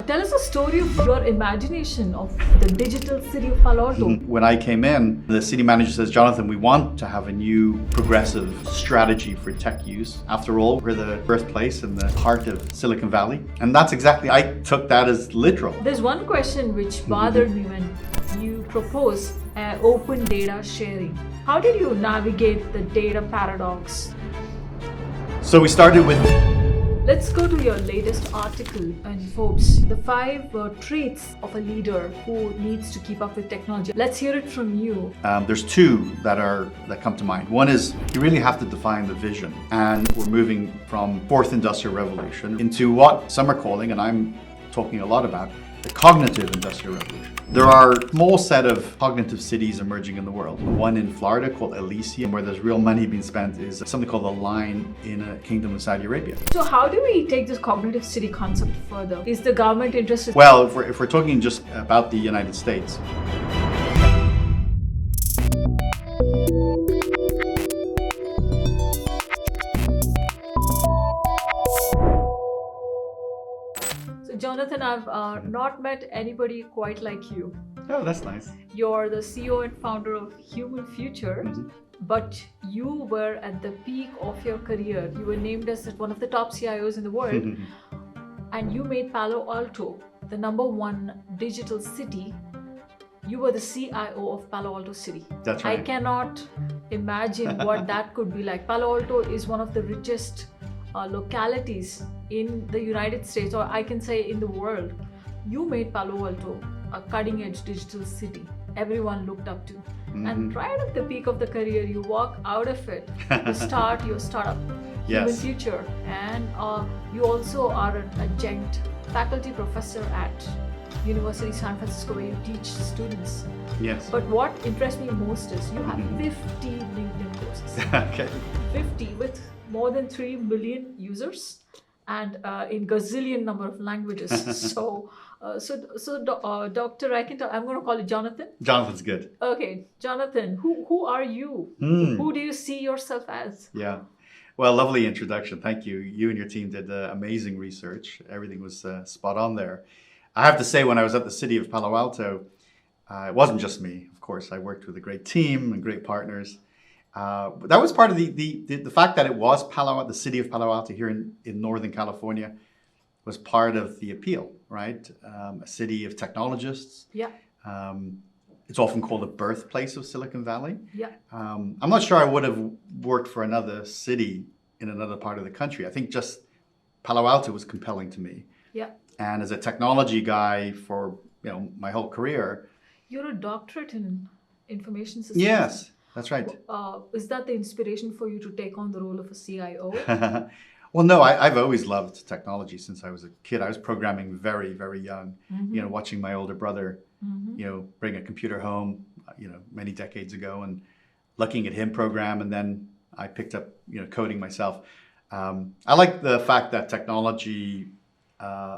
Tell us a story of your imagination of the digital city of Palo Alto. When I came in, the city manager says, Jonathan, we want to have a new progressive strategy for tech use. After all, we're the birthplace and the heart of Silicon Valley. And that's exactly, I took that as literal. There's one question which bothered me when you propose open data sharing. How did you navigate the data paradox? So we started with... Let's go to your latest article in Forbes, the 5 traits of a leader who needs to keep up with technology. Let's hear it from you. There's two that come to mind. One is you really have to define the vision, and we're moving from fourth industrial revolution into what some are calling, and I'm talking a lot about, the cognitive industrial revolution. There are a small set of cognitive cities emerging in the world. One in Florida called Elysium, where there's real money being spent, is something called the Line in a Kingdom of Saudi Arabia. So how do we take this cognitive city concept further? Is the government interested? Well, if we're talking just about the United States, Jonathan, I've not met anybody quite like you. Oh, that's nice. You're the CEO and founder of Human Future, but you were at the peak of your career. You were named as one of the top CIOs in the world, and you made Palo Alto the #1 digital city. You were the CIO of Palo Alto City. That's right. I cannot imagine what that could be like. Palo Alto is one of the richest localities in the United States, or I can say in the world. You made Palo Alto a cutting-edge digital city everyone looked up to. And right at the peak of the career, you walk out of it to start your startup, Human Future. And you also are an adjunct faculty professor at University of San Francisco, where you teach students. Yes. But what impressed me most is you have 50 LinkedIn courses. Okay. 50 with more than 3 million users and in gazillion number of languages. So Dr. Reichental, I'm going to call you Jonathan. Jonathan's good. Okay, Jonathan, who are you? Who do you see yourself as? Yeah. Well, lovely introduction. Thank you. You and your team did amazing research. Everything was spot on there. I have to say, when I was at the city of Palo Alto, it wasn't just me. Of course, I worked with a great team and great partners. But that was part of the fact that it was the city of Palo Alto here in Northern California was part of the appeal, right? A city of technologists. Yeah. It's often called the birthplace of Silicon Valley. Yeah. I'm not sure I would have worked for another city in another part of the country. I think just Palo Alto was compelling to me. Yeah. And as a technology guy for my whole career. You're a doctorate in information systems. Yes, that's right. Is that the inspiration for you to take on the role of a CIO? Well, no, I've always loved technology since I was a kid. I was programming very, very young, watching my older brother, bring a computer home, many decades ago, and looking at him program. And then I picked up, coding myself. I like the fact that technology,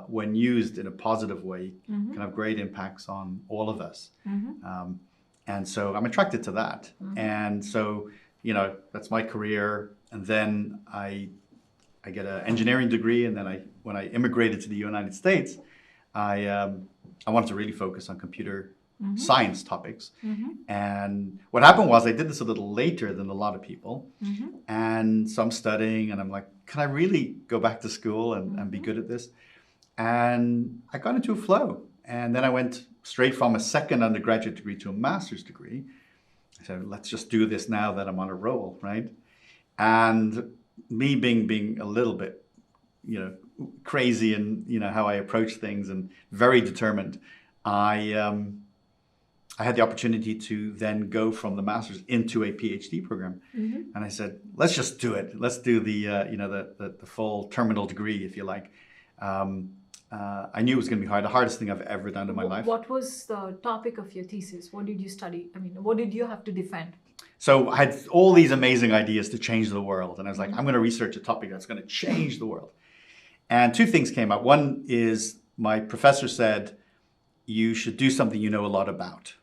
when used in a positive way, can have great impacts on all of us. And so I'm attracted to that. And so, that's my career. And then I get an engineering degree. And then when I immigrated to the United States, I wanted to really focus on computer science topics. And what happened was I did this a little later than a lot of people. And so I'm studying and I'm like, can I really go back to school and be good at this? And I got into a flow. And then I went straight from a second undergraduate degree to a master's degree. I said, let's just do this now that I'm on a roll, right? And me being a little bit, crazy in, how I approach things and very determined, I had the opportunity to then go from the master's into a PhD program. And I said, let's just do it. Let's do the full terminal degree, if you like. I knew it was going to be hard, the hardest thing I've ever done in my life. What was the topic of your thesis? What did you study? I mean, what did you have to defend? So I had all these amazing ideas to change the world. And I was like, I'm going to research a topic that's going to change the world. And two things came up. One is my professor said, you should do something you know a lot about.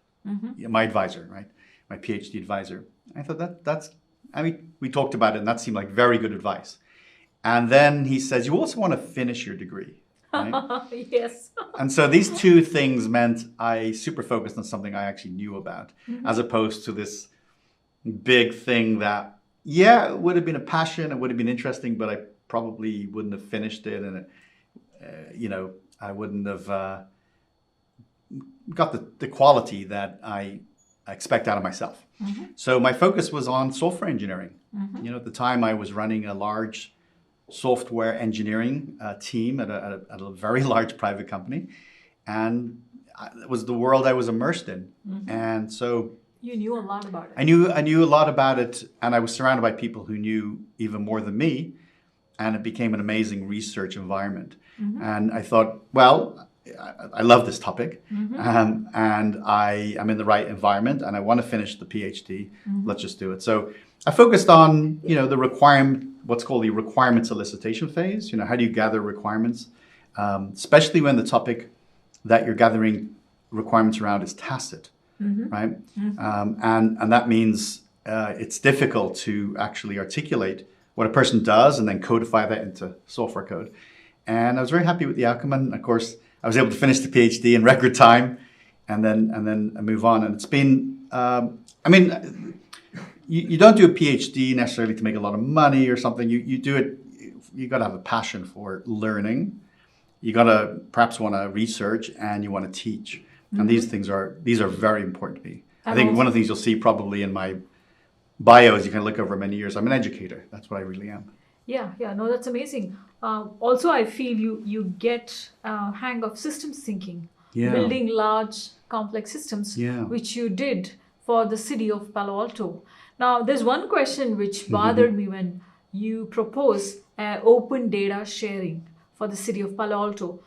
My advisor, right? My PhD advisor. I thought we talked about it and that seemed like very good advice. And then he says, you also want to finish your degree. right? Yes. And so these two things meant I super focused on something I actually knew about, as opposed to this big thing that, yeah, it would have been a passion, it would have been interesting, but I probably wouldn't have finished it, and I wouldn't have got the quality that I expect out of myself. So my focus was on software engineering. At the time I was running a large software engineering team at a very large private company, and it was the world I was immersed in. And so you knew a lot about it. I knew a lot about it, and I was surrounded by people who knew even more than me, and it became an amazing research environment. And I thought, well, I love this topic, and I am in the right environment, and I want to finish the PhD. Let's just do it. So I focused on, what's called the requirement solicitation phase. How do you gather requirements, especially when the topic that you're gathering requirements around is tacit, right? And that means it's difficult to actually articulate what a person does and then codify that into software code. And I was very happy with the outcome, and of course, I was able to finish the PhD in record time, and then move on. And it's been, you don't do a PhD necessarily to make a lot of money or something. You do it. You got to have a passion for learning. You got to perhaps want to research, and you want to teach. And these are very important to me. I think one of the things you'll see probably in my bio is you can look over many years. I'm an educator. That's what I really am. Yeah, no, that's amazing. Also, I feel you get a hang of systems thinking, building large, complex systems, which you did for the city of Palo Alto. Now, there's one question which bothered me when you propose open data sharing for the city of Palo Alto.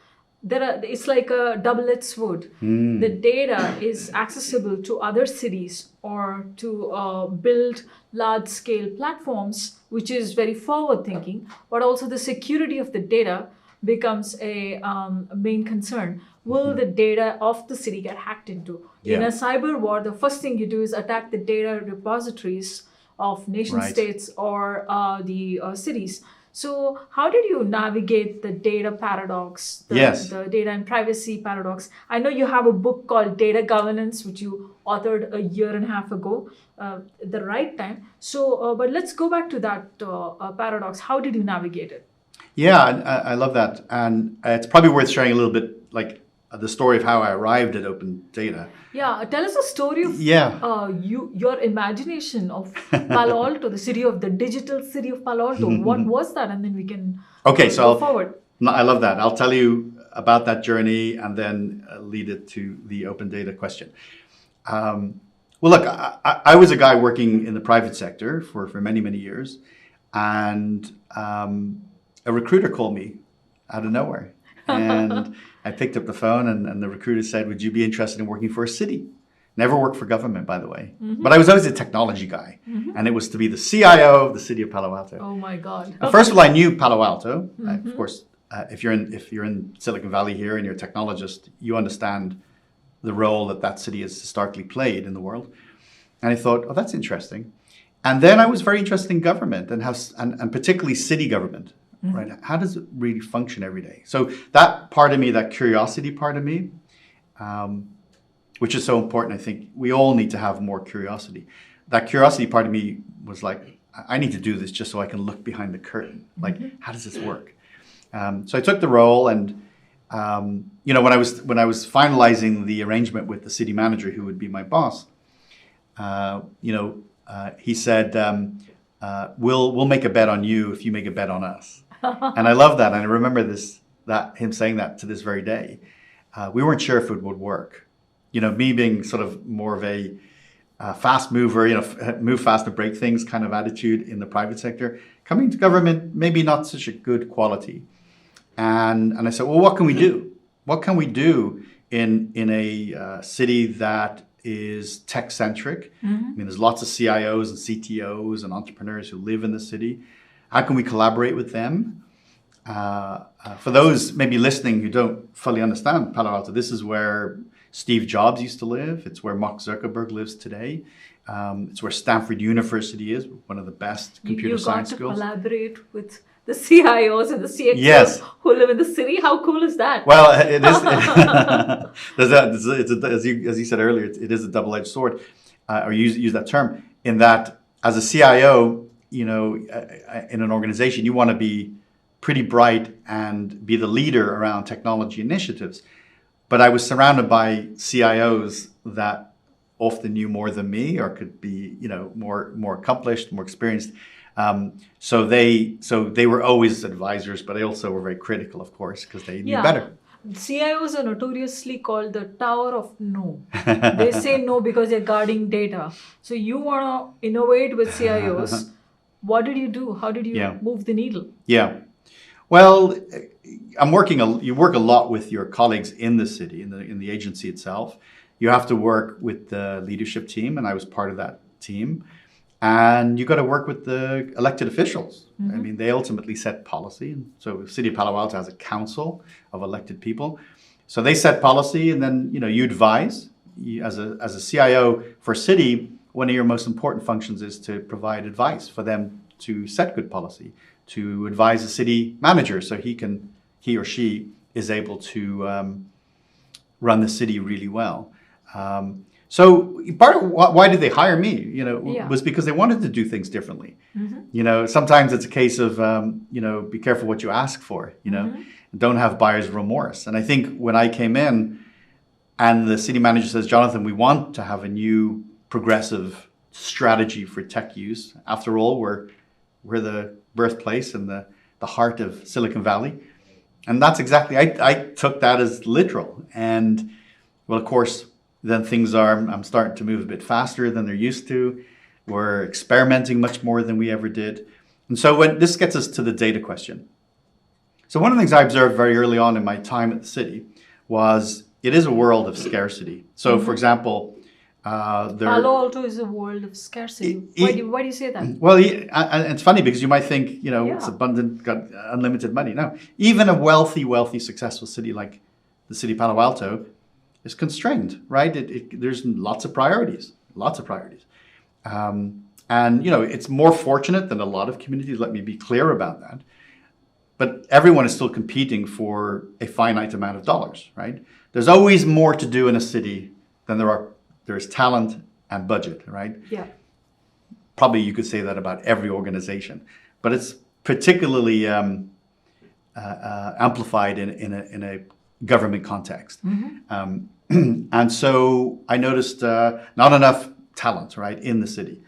It's like a double-edged sword. The data is accessible to other cities or to build large-scale platforms, which is very forward-thinking, but also the security of the data becomes a main concern. Will the data of the city get hacked into? In a cyber war, the first thing you do is attack the data repositories of nation-states or the cities. So how did you navigate the data paradox, the data and privacy paradox? I know you have a book called Data Governance, which you authored a year and a half ago, at the right time. So, but let's go back to that paradox. How did you navigate it? Yeah, I love that. And it's probably worth sharing a little bit, like the story of how I arrived at open data. Yeah, tell us a story of your imagination of Palo Alto, the digital city of Palo Alto. What was that? And then we can go forward. I love that. I'll tell you about that journey and then lead it to the open data question. Well, look, I was a guy working in the private sector for many, many years. And a recruiter called me out of nowhere. And I picked up the phone and the recruiter said, would you be interested in working for a city? Never worked for government, by the way. But I was always a technology guy. And it was to be the CIO of the city of Palo Alto. Oh my God. First of all, I knew Palo Alto. Of course, if you're in Silicon Valley here and you're a technologist, you understand the role that city has historically played in the world. And I thought, oh, that's interesting. And then I was very interested in government and particularly city government. Right? How does it really function every day? So that part of me, that curiosity part of me, which is so important, I think we all need to have more curiosity. That curiosity part of me was like, I need to do this just so I can look behind the curtain. Like, how does this work? So I took the role, and when I was finalizing the arrangement with the city manager, who would be my boss, he said, "We'll make a bet on you if you make a bet on us." And I love that, and I remember him saying that to this very day. We weren't sure if it would work. Me being sort of more of a fast mover, move fast and break things kind of attitude in the private sector. Coming to government, maybe not such a good quality. And I said, well, what can we do? What can we do in a city that is tech-centric? I mean, there's lots of CIOs and CTOs and entrepreneurs who live in the city. How can we collaborate with them? For those maybe listening who don't fully understand Palo Alto, this is where Steve Jobs used to live. It's where Mark Zuckerberg lives today. It's where Stanford University is, one of the best computer science schools. You got to collaborate with the CIOs and the CXOs Yes. who live in the city. How cool is that? Well, it is. As you said earlier, it is a double-edged sword, or use that term. In that, as a CIO, in an organization, you want to be pretty bright and be the leader around technology initiatives. But I was surrounded by CIOs that often knew more than me, or could be, more accomplished, more experienced. So they were always advisors, but they also were very critical, of course, because they knew better. CIOs are notoriously called the Tower of No. They say no because they're guarding data. So you want to innovate with CIOs. What did you do? How did you move the needle? Yeah. Well, you work a lot with your colleagues in the city, in the agency itself. You have to work with the leadership team, and I was part of that team. And you got to work with the elected officials. I mean, they ultimately set policy. And so the city of Palo Alto has a council of elected people. So they set policy, and then, you advise. As a CIO for a city, one of your most important functions is to provide advice for them to set good policy, to advise the city manager so he or she is able to run the city really well. So part of why did they hire me, was because they wanted to do things differently. Sometimes it's a case of, be careful what you ask for, don't have buyer's remorse. And I think when I came in and the city manager says, Jonathan, we want to have a new progressive strategy for tech use. After all, we're the birthplace and the heart of Silicon Valley. And that's exactly, I took that as literal. And well, of course, then I'm starting to move a bit faster than they're used to. We're experimenting much more than we ever did. And so this gets us to the data question. So one of the things I observed very early on in my time at the city was it is a world of scarcity. So for example, Palo Alto is a world of scarcity. Why do you say that? Well, and it's funny because you might think, it's abundant, got unlimited money. No, even a wealthy, successful city like the city of Palo Alto is constrained, right? There's lots of priorities. And, it's more fortunate than a lot of communities. Let me be clear about that. But everyone is still competing for a finite amount of dollars, right? There's always more to do in a city than there's talent and budget, right? Yeah. Probably you could say that about every organization, but it's particularly amplified in a government context. And so I noticed not enough talent, right, in the city,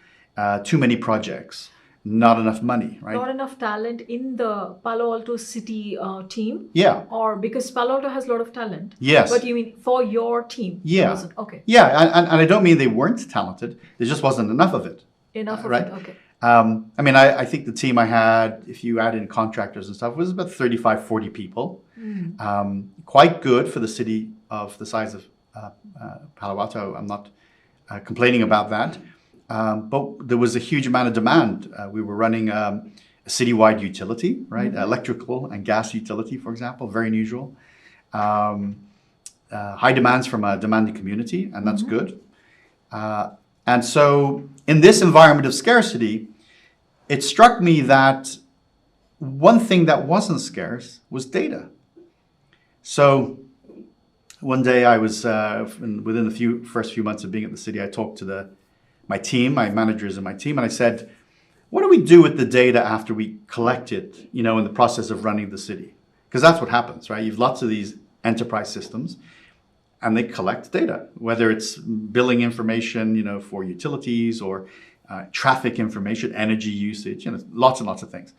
too many projects, not enough money, right? Not enough talent in the Palo Alto city team? Yeah. Or because Palo Alto has a lot of talent? Yes. But you mean for your team? Yeah. Okay. Yeah, and I don't mean they weren't talented. There just wasn't enough of it. Enough of right? it, okay. I think the team I had, if you add in contractors and stuff, was about 35, 40 people. Quite good for the city of the size of Palo Alto. I'm not complaining about that. But there was a huge amount of demand. We were running a citywide utility, right? Electrical and gas utility, for example, very unusual. High demands from a demanding community, and that's good. And so in this environment of scarcity, it struck me that one thing that wasn't scarce was data. So one day I was, within the first few months of being at the city, I talked to my team, my managers and my team, and I said, what do we do with the data after we collect it, in the process of running the city? Because that's what happens, right? You have lots of these enterprise systems, and they collect data, whether it's billing information, for utilities or traffic information, energy usage, lots and lots of things.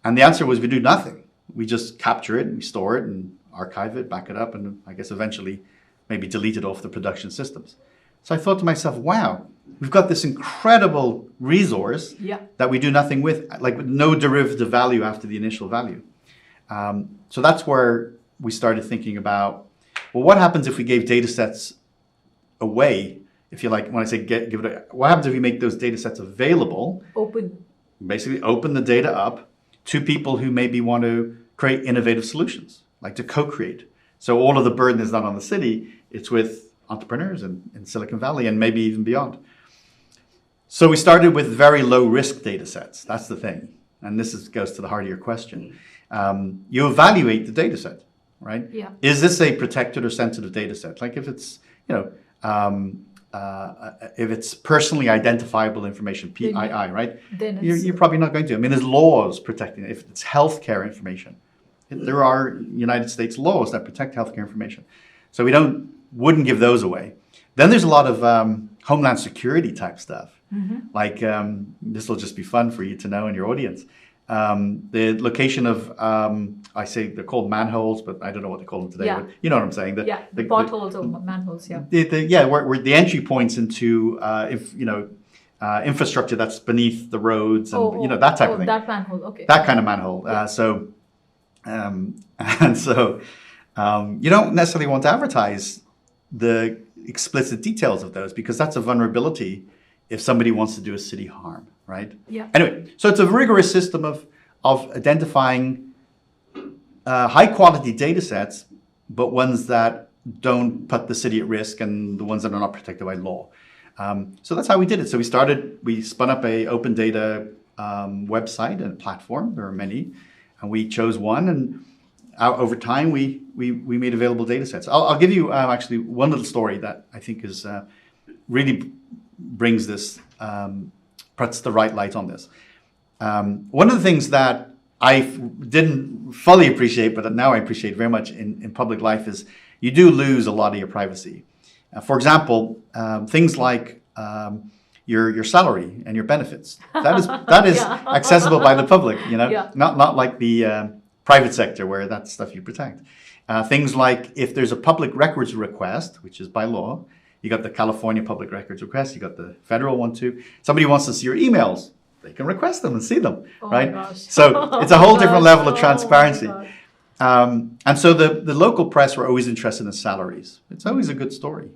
And the answer was we do nothing. We just capture it, we store it and archive it, back it up, and I guess eventually maybe delete it off the production systems. So I thought to myself, wow, we've got this incredible resource that we do nothing with, like with no derivative value after the initial value. So that's where we started thinking about, well, what happens if we gave data sets away? If you like, when I say give it away, what happens if we make those data sets available? Basically open the data up to people who maybe want to create innovative solutions, like to co-create. So all of the burden is not on the city, it's with entrepreneurs in Silicon Valley and maybe even beyond. So we started with very low risk data sets. That's the thing. and goes to the heart of your question, you evaluate the data set, right? Yeah. Is this a protected or sensitive data set? Like if it's, if it's personally identifiable information, PII, right? Then You're probably not going to. I mean, there's laws protecting it. If it's healthcare information, there are United States laws that protect healthcare information. So we wouldn't give those away. Then there's a lot of homeland security type stuff. Like this will just be fun for you to know in your audience. The location of, I say they're called manholes, but I don't know what they call them today. Yeah. But you know what I'm saying? The potholes or manholes, yeah. Where the entry points into, infrastructure that's beneath the roads and that type of thing. That manhole, okay. That kind of manhole. You don't necessarily want to advertise the explicit details of those because that's a vulnerability if somebody wants to do a city harm, right? Yeah. Anyway, so it's a rigorous system of identifying high quality data sets, but ones that don't put the city at risk and the ones that are not protected by law. So that's how we did it. So we spun up a open data website and platform. There are many, and we chose one. And over time, we made available data sets. I'll give you actually one little story that I think is really brings this, puts the right light on this. One of the things that I didn't fully appreciate, but now I appreciate very much in public life is you do lose a lot of your privacy. For example, things like your salary and your benefits. That is accessible by the public, not like the private sector where that's stuff you protect. Things like if there's a public records request, which is by law, you got the California public records request, you got the federal one too. Somebody wants to see your emails, they can request them and see them, right? My gosh. So it's a whole different level of transparency. And so the local press were always interested in salaries. It's always a good story,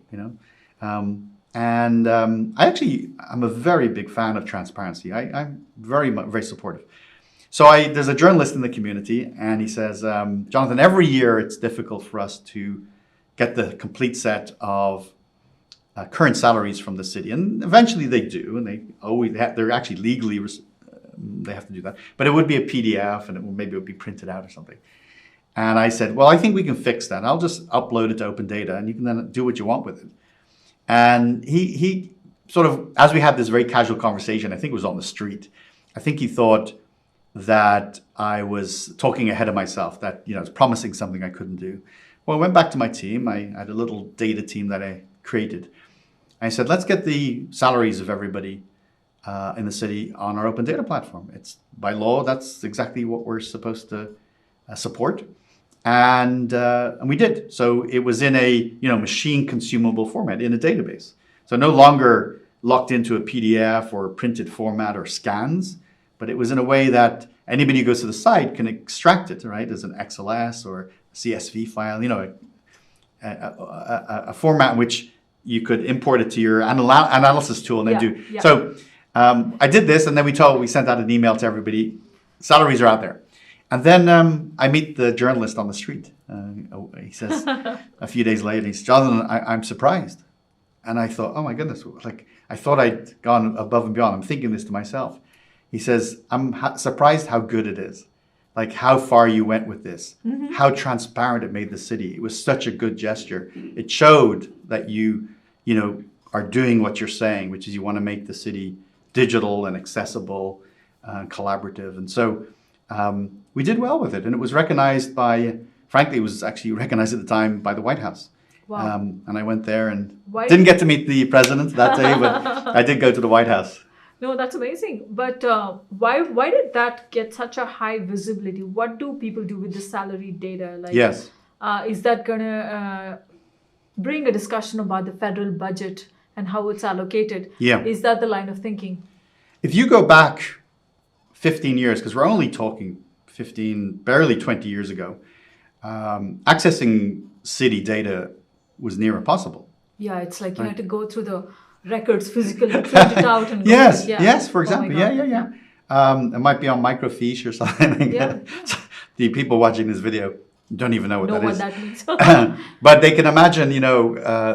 I'm a very big fan of transparency. I'm very supportive. So there's a journalist in the community, and he says, Jonathan, every year it's difficult for us to get the complete set of current salaries from the city, and eventually they do, and they're actually legally they have to do that. But it would be a PDF, and maybe it would be printed out or something. And I said, well, I think we can fix that. I'll just upload it to open data, and you can then do what you want with it. And he sort of, as we had this very casual conversation, I think it was on the street, I think he thought that I was talking ahead of myself, that I was promising something I couldn't do. Well, I went back to my team. I had a little data team that I created. I said, let's get the salaries of everybody in the city on our open data platform. It's by law, that's exactly what we're supposed to support. And we did. So it was in a machine consumable format in a database. So no longer locked into a PDF or a printed format or scans, but it was in a way that anybody who goes to the site can extract it, right, as an XLS or a CSV file, a format in which you could import it to your analysis tool and then do. Yeah. So I did this, and then we sent out an email to everybody. Salaries are out there. And then I meet the journalist on the street. He says a few days later, he says, Jonathan, I'm surprised. And I thought, oh my goodness, I thought I'd gone above and beyond. I'm thinking this to myself. He says, I'm surprised how good it is. Like how far you went with this, how transparent it made the city. It was such a good gesture. It showed that you are doing what you're saying, which is you want to make the city digital and accessible, collaborative. And so we did well with it. And it was recognized frankly, it was actually recognized at the time by the White House. Wow. And I went there and didn't get to meet the president that day, but I did go to the White House. No, that's amazing. But why did that get such a high visibility? What do people do with the salary data? Yes. Is that going to bring a discussion about the federal budget and how it's allocated? Yeah. Is that the line of thinking? If you go back 15 years, because we're only talking barely 20 years ago, accessing city data was near impossible. Yeah, it's like you had to go through the records physically, print it out and yes, for example. It might be on microfiche or something. Yeah. The people watching this video don't even know what that is. That means. But they can imagine,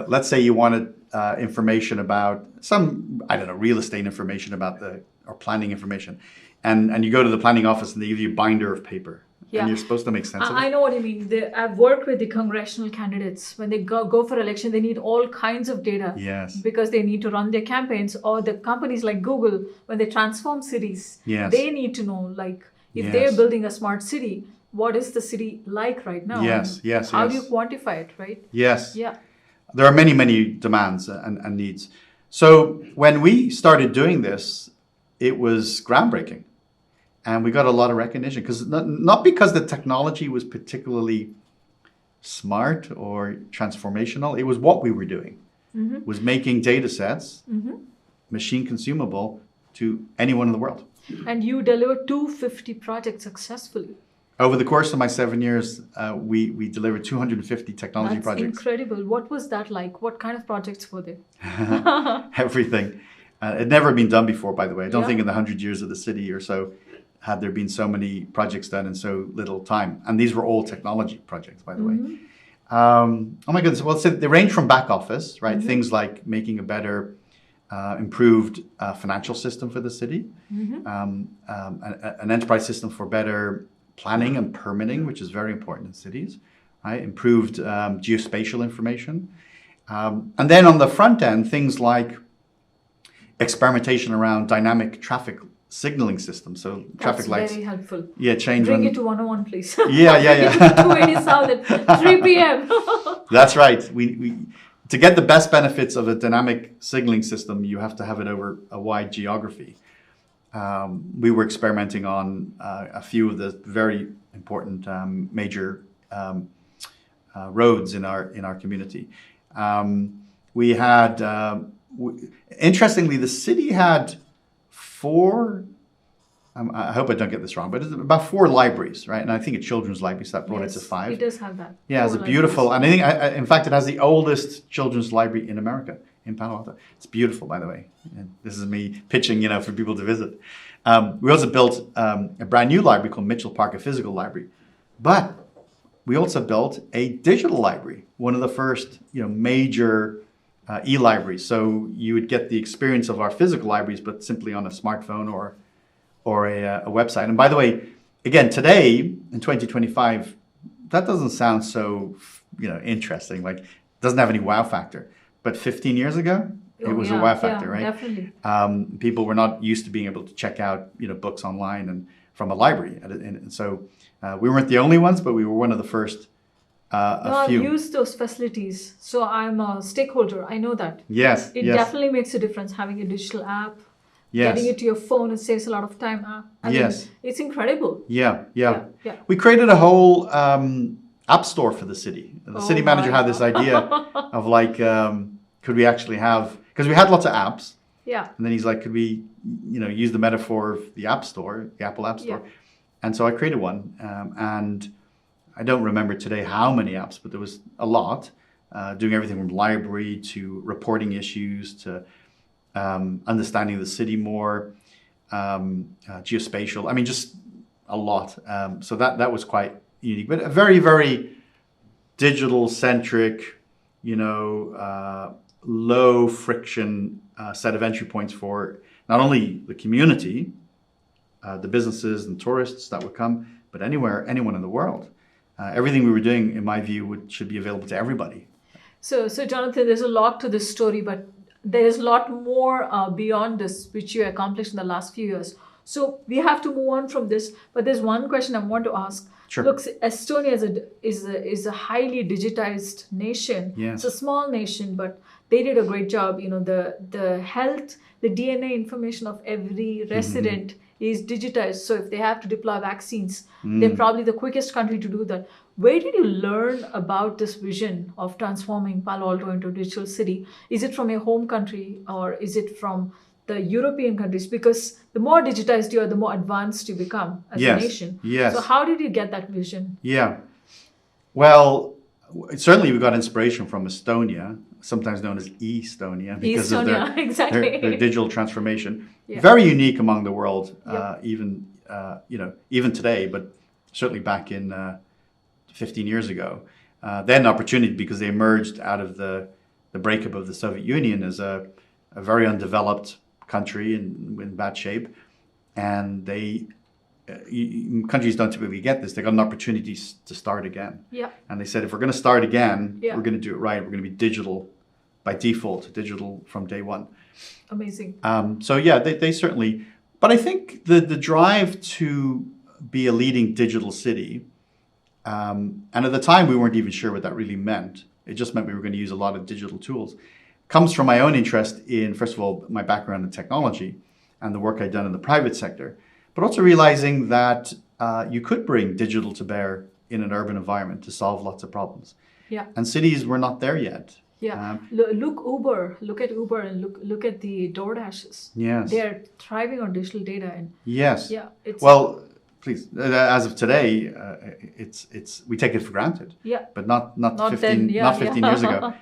let's say you wanted information about some, real estate information or planning information. and you go to the planning office and they give you a binder of paper. Yeah. And you're supposed to make sense of it. I know what you mean. I've worked with the congressional candidates. When they go for election, they need all kinds of data. Yes. Because they need to run their campaigns. Or the companies like Google, when they transform cities, Yes. they need to know, like, if Yes. they're building a smart city, what is the city like right now? Yes, yes, How yes. do you quantify it, right? Yes. Yeah. There are many, many demands and needs. So when we started doing this, it was groundbreaking. And we got a lot of recognition, because not because the technology was particularly smart or transformational. It was what we were doing, was making data sets machine consumable to anyone in the world. And you delivered 250 projects successfully. Over the course of my 7 years, we delivered 250 technology That's projects. incredible. What was that like? What kind of projects were they? Everything. It had never been done before, by the way. I don't Yeah. think in the 100 years of the city or so had there been so many projects done in so little time. And these were all technology projects, by the way. Oh my goodness. Well, so they range from back office, right? Things like making a better, improved financial system for the city, an enterprise system for better planning and permitting, which is very important in cities, right? Improved geospatial information. And then on the front end, things like experimentation around dynamic traffic signaling systems. So traffic That's lights. very helpful. Yeah, change Bring when. it to 101, please. Yeah. 280 South at 3 p.m. That's right. We to get the best benefits of a dynamic signaling system, you have to have it over a wide geography. We were experimenting on a few of the very important major roads in our community. We had, interestingly, the city had 4. I hope I don't get this wrong, but it's about 4 libraries, right? And I think a children's library, so that brought it to 5. It does have that. Yeah, it's a 4 beautiful, libraries. and I think, in fact, it has the oldest children's library in America, in Palo Alto. It's beautiful, by the way. And this is me pitching, for people to visit. We also built a brand new library called Mitchell Park, a physical library. But we also built a digital library, one of the first, major e-libraries. So you would get the experience of our physical libraries, but simply on a smartphone or a website. And by the way, again, today in 2025, that doesn't sound so, interesting. Like, it doesn't have any wow factor. But 15 years ago, it was a wow factor, right? Definitely. People were not used to being able to check out, books online and from a library. And so we weren't the only ones, but we were one of the first. I've few. used those facilities. So I'm a stakeholder. I know that. Yes. It yes. definitely makes a difference having a digital app. Yes. Getting it to your phone, it saves a lot of time. I mean, Yes. it's incredible. Yeah. Yeah. We created a whole app store for the city. The city manager had this idea of like, could we actually have, because we had lots of apps. Yeah. And then he's like, could we, use the metaphor of the App Store, the Apple App Store? Yeah. And so I created one. And I don't remember today how many apps, but there was a lot, doing everything from library to reporting issues to understanding the city more, geospatial. I mean, just a lot. So that was quite unique, but a very, very digital-centric, low friction set of entry points for not only the community, the businesses and tourists that would come, but anyone in the world. Everything we were doing, in my view, should be available to everybody. So Jonathan, there's a lot to this story, but there is a lot more beyond this, which you accomplished in the last few years. So we have to move on from this. But there's one question I want to ask. Sure. Look, Estonia is a highly digitized nation. Yes. It's a small nation, but they did a great job. The health, the DNA information of every resident is digitized. So if they have to deploy vaccines, they're probably the quickest country to do that. Where did you learn about this vision of transforming Palo Alto into a digital city? Is it from your home country or is it from the European countries? Because the more digitized you are, the more advanced you become as a nation. Yes. So how did you get that vision? Yeah. Well, certainly we got inspiration from Estonia, sometimes known as Estonia, because of exactly. their digital transformation. Yeah. Very unique among the world, Yeah. even today, but certainly back in 15 years ago. Then opportunity because they emerged out of the breakup of the Soviet Union as a very undeveloped country in bad shape. and countries don't typically get this. They got an opportunity to start again. Yeah. And they said, if we're going to start again, Yeah. we're going to do it right. We're going to be digital by default, digital from day one. Amazing. So yeah, they certainly, but I think the drive to be a leading digital city, and at the time we weren't even sure what that really meant. It just meant we were going to use a lot of digital tools. Comes from my own interest in, first of all, my background in technology and the work I'd done in the private sector, but also realizing that you could bring digital to bear in an urban environment to solve lots of problems. Yeah. And cities were not there yet. Yeah. Look at Uber and look at the DoorDashes. Yes. They're thriving on digital data and Yes. yeah, it's Well, please, as of today, it's we take it for granted. yeah. But not 15 then, yeah, not 15 yeah. years ago.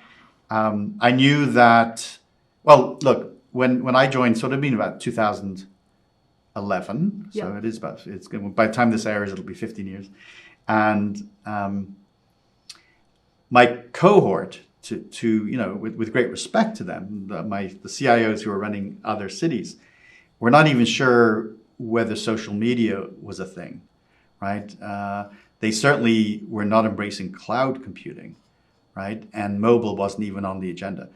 I knew that. Well, look, when I joined, so it had been about 2011. So Yeah. it is about. It's going. By the time this airs, it'll be 15 years, and my cohort. To with great respect to them, the CIOs who are running other cities, were not even sure whether social media was a thing, right? They certainly were not embracing cloud computing, right? And mobile wasn't even on the agenda.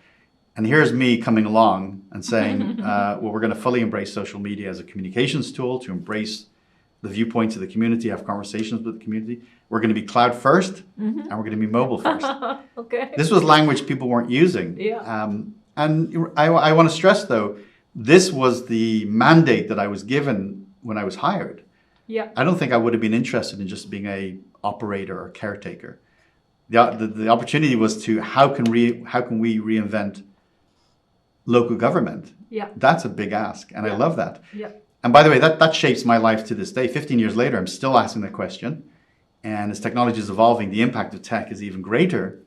And here's me coming along and saying, well, we're going to fully embrace social media as a communications tool to embrace the viewpoints of the community, have conversations with the community. We're going to be cloud first, and we're going to be mobile first. Okay. This was language people weren't using. Yeah. And I want to stress, though, this was the mandate that I was given when I was hired. Yeah. I don't think I would have been interested in just being a operator or caretaker. The opportunity was to how can we reinvent local government? Yeah. That's a big ask, and I love that. Yeah. And by the way, that shapes my life to this day. 15 years later, I'm still asking that question. And as technology is evolving, the impact of tech is even greater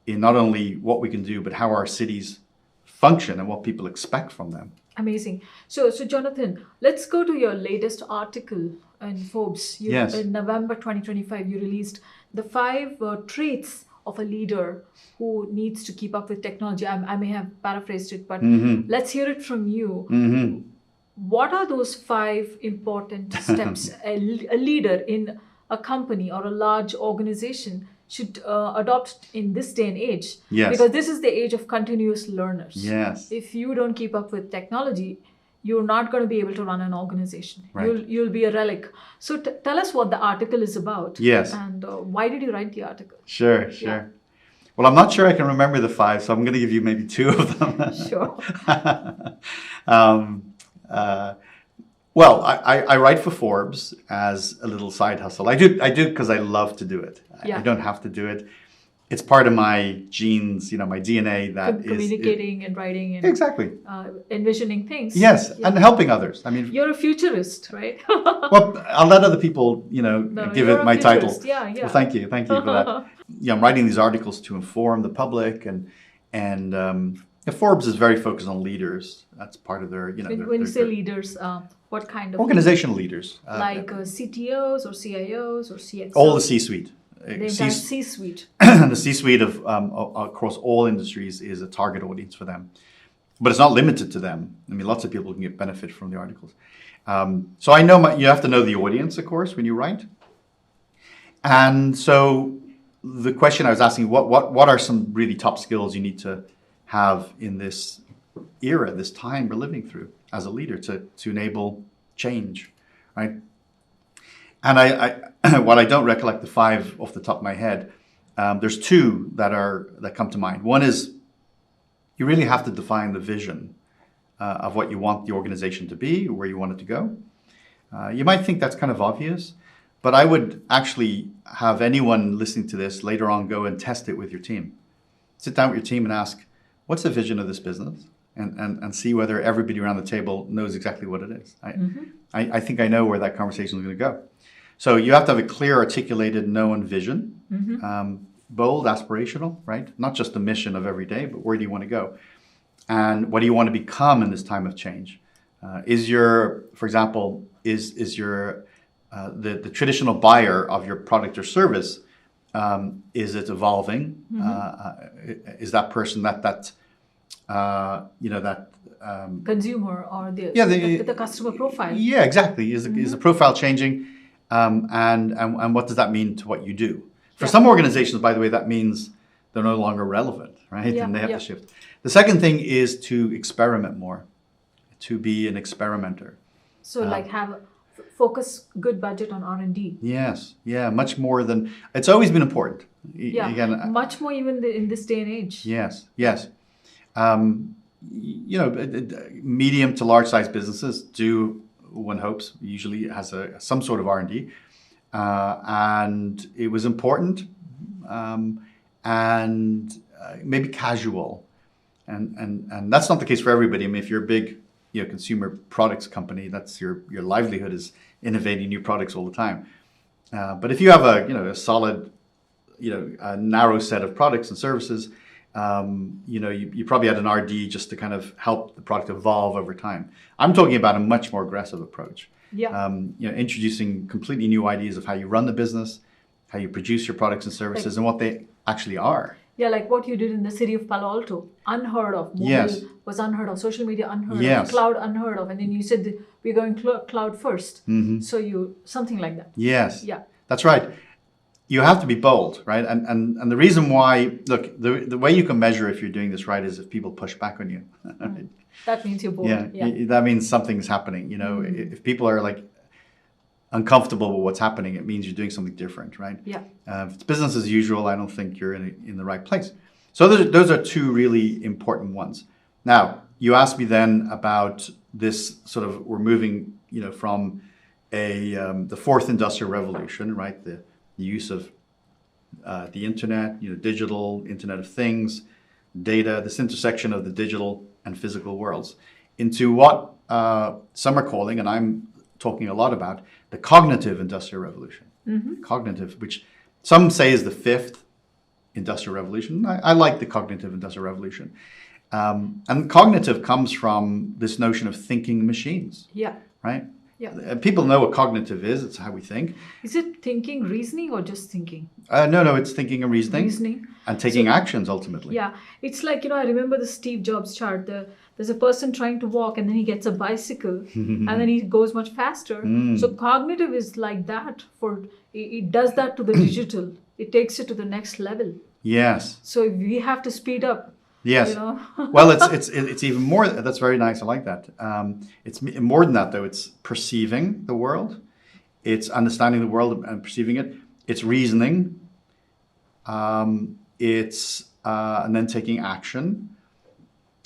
in not only what we can do, but how our cities function and what people expect from them. Amazing. So Jonathan, let's go to your latest article in Forbes. Yes. In November 2025, you released the 5 traits of a leader who needs to keep up with technology. I may have paraphrased it, but let's hear it from you. What are those 5 important steps a leader in a company or a large organization should adopt in this day and age? Yes. Because this is the age of continuous learners. Yes. If you don't keep up with technology, you're not going to be able to run an organization. Right. You'll be a relic. So tell us what the article is about. Yes. And why did you write the article? Sure. Yeah. Well, I'm not sure I can remember the 5, so I'm going to give you maybe 2 of them. Sure. Well, I write for Forbes as a little side hustle. I do because I love to do it. Yeah. I don't have to do it. It's part of my genes, my DNA that is Communicating and writing and exactly. Envisioning things. Yes, Yeah. and helping others. I mean, You're a futurist, right? well, I'll let other people, give you're it a my title. futurist. Yeah. Well, thank you for that. I'm writing these articles to inform the public, and Forbes is very focused on leaders. That's part of their, When you say leaders, what kind of organizational leaders, like CTOs or CIOs or CXOs? all the C-suite. The entire C-suite. The C-suite of across all industries is a target audience for them, but it's not limited to them. I mean, lots of people can get benefit from the articles. So I know you have to know the audience, of course, when you write. And so the question I was asking, what are some really top skills you need to have in this era, this time we're living through as a leader to enable change, right? And while I don't recollect the 5 off the top of my head, there's 2 that come to mind. One is you really have to define the vision of what you want the organization to be, or where you want it to go. You might think that's kind of obvious, but I would actually have anyone listening to this later on go and test it with your team. Sit down with your team and ask, what's the vision of this business? And see whether everybody around the table knows exactly what it is. I think I know where that conversation is going to go. So you have to have a clear, articulated, known vision, bold, aspirational, right? Not just the mission of every day, but where do you want to go? And what do you want to become in this time of change? For example, is your the traditional buyer of your product or service, is it evolving? Is that person that that consumer or Yeah, the customer profile. yeah, exactly. Is the profile changing, and what does that mean to what you do? For some organizations, by the way, that means they're no longer relevant, right? Yeah, And they have yeah. to shift. The second thing is to experiment more, to be an experimenter. So like focus good budget on R&D. Yes, yeah, much more than it's always been important. Yeah, Again, much more even in this day and age. yes, yes. Medium to large size businesses do, one hopes, usually has some sort of R&D, and it was important, and maybe casual, and that's not the case for everybody. I mean, if you're a big consumer products company, that's your livelihood is innovating new products all the time. But if you have a solid, a narrow set of products and services, you probably had an RD just to kind of help the product evolve over time. I'm talking about a much more aggressive approach. Yeah. Introducing completely new ideas of how you run the business, how you produce your products and services, and what they actually are. Yeah, like what you did in the city of Palo Alto, unheard of. Mobile Yes. was unheard of. Social media unheard Yes. of. Cloud unheard of. And then you said that we're going cloud first. Mm-hmm. So something like that. Yes. Yeah. That's right. You have to be bold, right? And the reason why, look, the way you can measure if you're doing this right is if people push back on you. Right? That means you're bold. Yeah. That means something's happening. If people are like uncomfortable with what's happening, it means you're doing something different, right? Yeah. If it's business as usual, I don't think you're in the right place. So those are two really important ones. Now, you asked me then about this sort of, we're moving, from the fourth industrial revolution, right? The use of the internet, digital, Internet of Things, data, this intersection of the digital and physical worlds, into what some are calling, and I'm talking a lot about, the cognitive industrial revolution. Mm-hmm. Cognitive, which some say is the fifth industrial revolution. I like the cognitive industrial revolution. And cognitive comes from this notion of thinking machines. Yeah. Right? Yeah. People know what cognitive is. It's how we think. Is it thinking, reasoning, or just thinking? No, it's thinking and reasoning. Reasoning. And taking actions, ultimately. Yeah. It's like, I remember the Steve Jobs chart. There's a person trying to walk and then he gets a bicycle and then he goes much faster. So cognitive is like that. It does that to the digital. It takes it to the next level. Yes. So we have to speed up. Yes. Well, it's even more. That's very nice. I like that. It's more than that, though. It's perceiving the world. It's understanding the world and perceiving it. It's reasoning. It's and then taking action.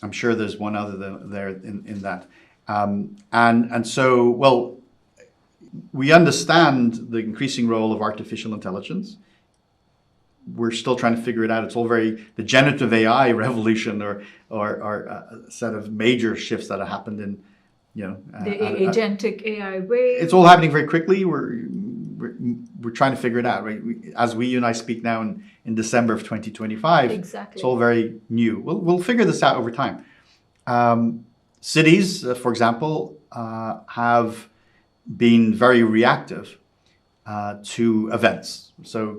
I'm sure there's one other there in that. And so, well, we understand the increasing role of artificial intelligence. We're still trying to figure it out. It's all the generative AI revolution or a set of major shifts that have happened in, the agentic AI wave. It's all happening very quickly. We're trying to figure it out, right? As you and I speak now in December of 2025, exactly. It's all very new. We'll figure this out over time. Cities, for example, have been very reactive to events. So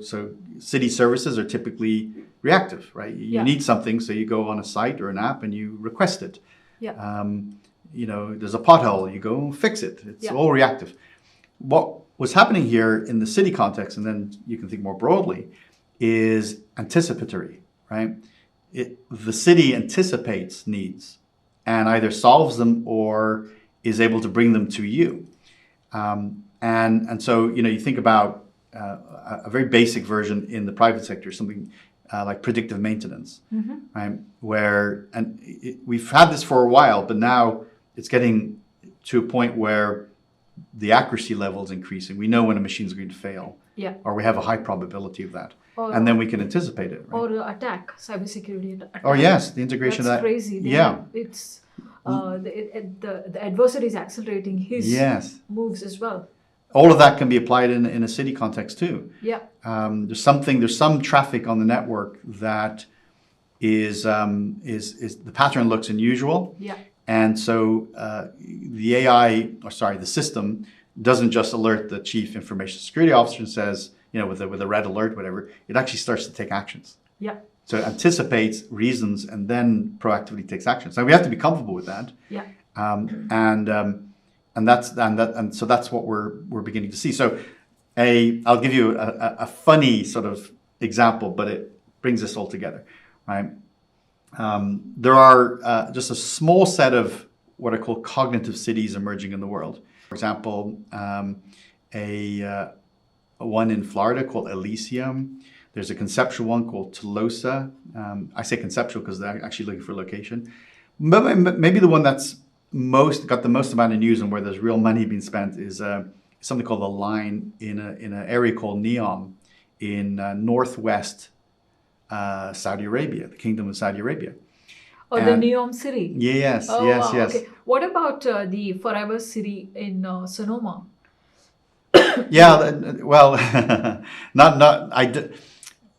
city services are typically reactive, right? You need something, so you go on a site or an app and you request it. Yeah. There's a pothole, you go fix it. It's all reactive. What was happening here in the city context, and then you can think more broadly, is anticipatory, right? The city anticipates needs and either solves them or is able to bring them to you. And so, you think about a very basic version in the private sector, something like predictive maintenance, right? We've had this for a while, but now it's getting to a point where the accuracy level is increasing. We know when a machine is going to fail, or we have a high probability of that, and then we can anticipate it. Right? Or cybersecurity attack. Oh yes, the integration That's of that. Crazy. It's the adversary is accelerating his moves as well. All of that can be applied in a city context too. Yeah. There's some traffic on the network that is the pattern looks unusual. Yeah. And so the system doesn't just alert the chief information security officer and says, with a red alert, whatever. It actually starts to take actions. Yeah. So it anticipates, reasons, and then proactively takes action. So we have to be comfortable with that. Yeah. And so that's what we're beginning to see. So I'll give you a funny sort of example, but it brings this all together, right? There are just a small set of what are called cognitive cities emerging in the world. For example, one in Florida called Elysium. There's a conceptual one called Tolosa. I say conceptual because they're actually looking for a location. Maybe the one that's got the most amount of news and where there's real money being spent is something called the Line in an area called Neom in northwest Saudi Arabia, the Kingdom of Saudi Arabia. Oh, the Neom city. Yes, Oh, yes, wow. yes. Okay. What about the Forever city in Sonoma? Yeah, well,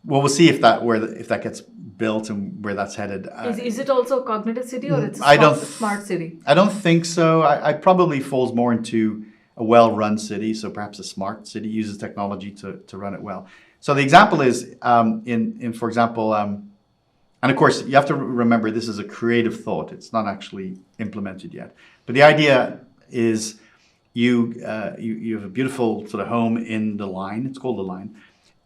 well, we'll see if that gets built and where that's headed. Is it also a cognitive city or it's smart city? I don't think so. I probably falls more into a well-run city, so perhaps a smart city uses technology to run it well. So the example is for example, and of course you have to remember this is a creative thought. It's not actually implemented yet. But the idea is you have a beautiful sort of home in the Line. It's called the Line.